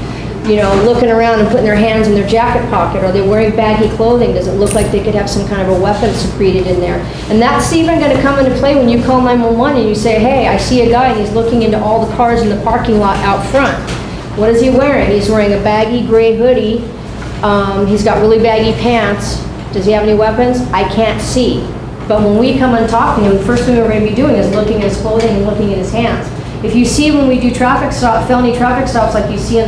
looking around and putting their hands in their jacket pocket? Are they wearing baggy clothing? Does it look like they could have some kind of a weapon secreted in there? And that's even going to come into play when you call 911 and you say, hey, I see a guy and he's looking into all the cars in the parking lot out front. What is he wearing? He's wearing a baggy gray hoodie. He's got really baggy pants. Does he have any weapons? I can't see. But when we come and talk to him, the first thing we're going to be doing is looking at his clothing and looking at his hands. If you see when we do felony traffic stops like you see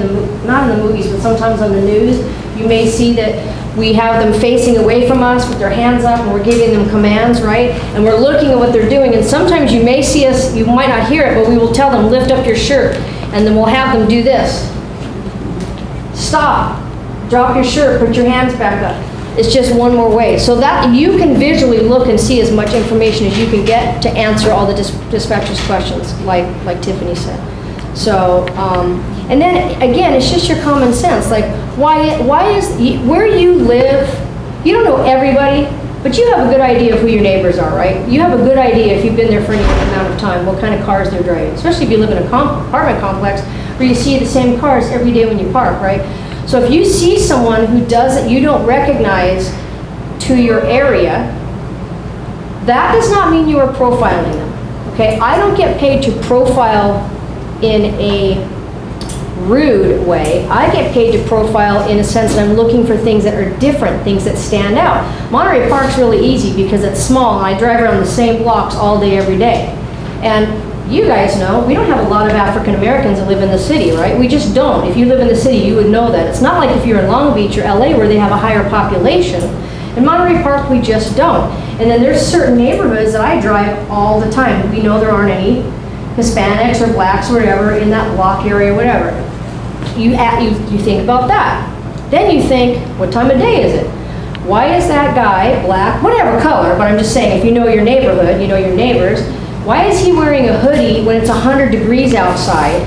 not in the movies, but sometimes on the news, you may see that we have them facing away from us with their hands up and we're giving them commands, right? And we're looking at what they're doing, and sometimes you may see us, you might not hear it, but we will tell them, lift up your shirt, and then we'll have them do this. Stop, drop your shirt, put your hands back up. It's just one more way. So that you can visually look and see as much information as you can get to answer all the dispatcher's questions, like Tiffany said. So, and then again, it's just your common sense. Like, why is, where you live, you don't know everybody, but you have a good idea of who your neighbors are, right? You have a good idea if you've been there for any amount of time, what kind of cars they're driving, especially if you live in an apartment complex where you see the same cars every day when you park, right? So if you see someone who you don't recognize to your area, that does not mean you are profiling them, okay? I don't get paid to profile in a rude way. I get paid to profile in a sense that I'm looking for things that are different, things that stand out. Monterey Park's really easy because it's small and I drive around the same blocks all day, every day. And you guys know, we don't have a lot of African Americans that live in the city, right? We just don't. If you live in the city, you would know that. It's not like if you're in Long Beach or LA where they have a higher population. In Monterey Park, we just don't. And then there's certain neighborhoods that I drive all the time. We know there aren't any Hispanics or blacks or whatever in that block area, whatever. You think about that. Then you think, what time of day is it? Why is that guy, black, whatever color, but I'm just saying, if you know your neighborhood, you know your neighbors, why is he wearing a hoodie when it's 100 degrees outside?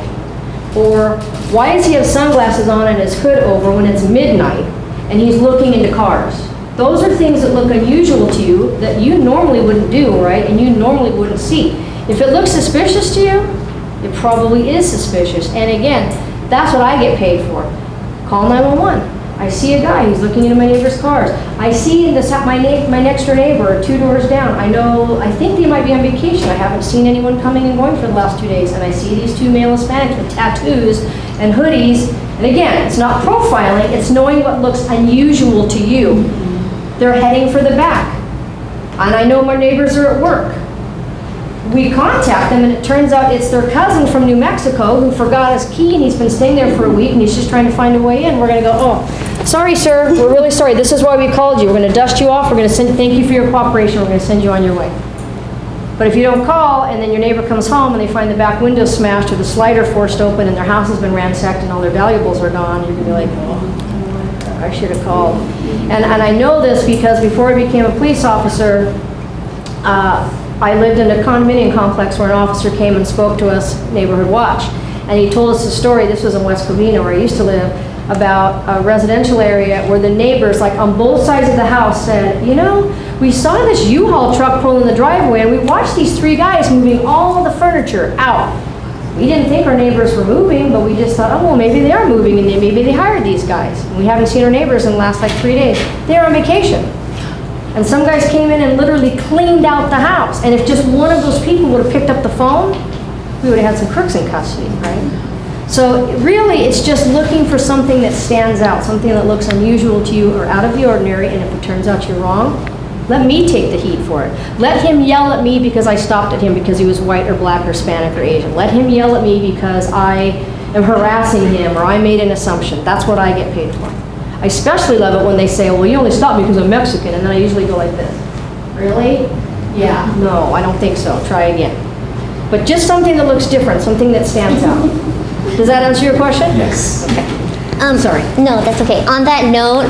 Or why does he have sunglasses on and his hood over when it's midnight and he's looking into cars? Those are things that look unusual to you that you normally wouldn't do, right? And you normally wouldn't see. If it looks suspicious to you, it probably is suspicious. And again, that's what I get paid for. Call 911. I see a guy, he's looking into my neighbor's cars. I see my next door neighbor 2 doors down. I think they might be on vacation. I haven't seen anyone coming and going for the last 2 days. And I see these 2 male Hispanics with tattoos and hoodies. And again, it's not profiling, it's knowing what looks unusual to you. They're heading for the back. And I know my neighbors are at work. We contact them and it turns out it's their cousin from New Mexico who forgot his key and he's been staying there for a week and he's just trying to find a way in. We're gonna go, oh, sorry sir, we're really sorry. This is why we called you. We're gonna dust you off. We're gonna thank you for your cooperation. We're gonna send you on your way. But if you don't call and then your neighbor comes home and they find the back window smashed or the slider forced open and their house has been ransacked and all their valuables are gone, you're gonna be like, oh, I should have called. And I know this because before I became a police officer, I lived in a condominium complex where an officer came and spoke to us, Neighborhood Watch. And he told us a story, this was in West Covina where I used to live, about a residential area where the neighbors, like on both sides of the house, said, you know, we saw this U-Haul truck pull in the driveway and we watched these 3 guys moving all the furniture out. We didn't think our neighbors were moving, but we just thought, oh, well, maybe they are moving and maybe they hired these guys. And we haven't seen our neighbors in the last like 3 days. They're on vacation. And some guys came in and literally cleaned out the house. And if just one of those people would have picked up the phone, we would have had some crooks in custody, right? So really, it's just looking for something that stands out, something that looks unusual to you or out of the ordinary. And if it turns out you're wrong, Let me take the heat for it. Let him yell at me because I stopped at him because he was white or black or Hispanic or Asian. Let him yell at me because I am harassing him or I made an assumption. That's what I get paid for. I especially love it when they say, well, you only stopped me because I'm Mexican, and then I usually go like this. Really? Yeah, no, I don't think so. Try again. But just something that looks different, something that stands out. Does that answer your question? Yes. Sorry. No, that's okay. On that note,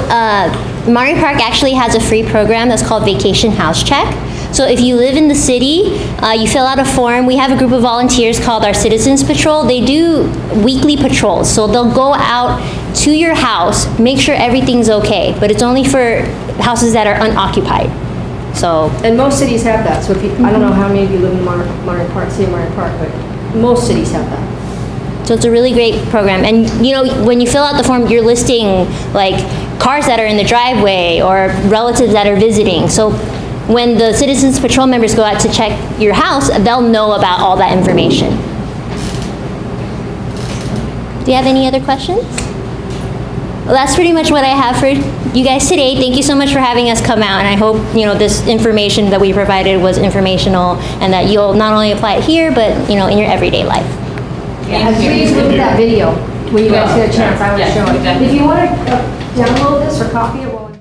Maury Park actually has a free program that's called Vacation House Check. So if you live in the city, you fill out a form. We have a group of volunteers called our Citizens Patrol. They do weekly patrols. So they'll go out to your house, make sure everything's okay, but it's only for houses that are unoccupied. So, And most cities have that. So if you, I don't know how many of you live in Maury Park, city of Maury Park, but most cities have that. so it's a really great program. And you know, when you fill out the form, you're listing like cars that are in the driveway or relatives that are visiting. So when the Citizens Patrol members go out to check your house, they'll know about all that information. Do you have any other questions? Well, that's pretty much what I have for you guys today. Thank you so much for having us come out, and I hope, you know, this information that we provided was informational and that you'll not only apply it here, but, you know, in your everyday life. And please look at that video when you guys get a chance. I would Yeah, show it. definitely. If you want to download this or copy it, well.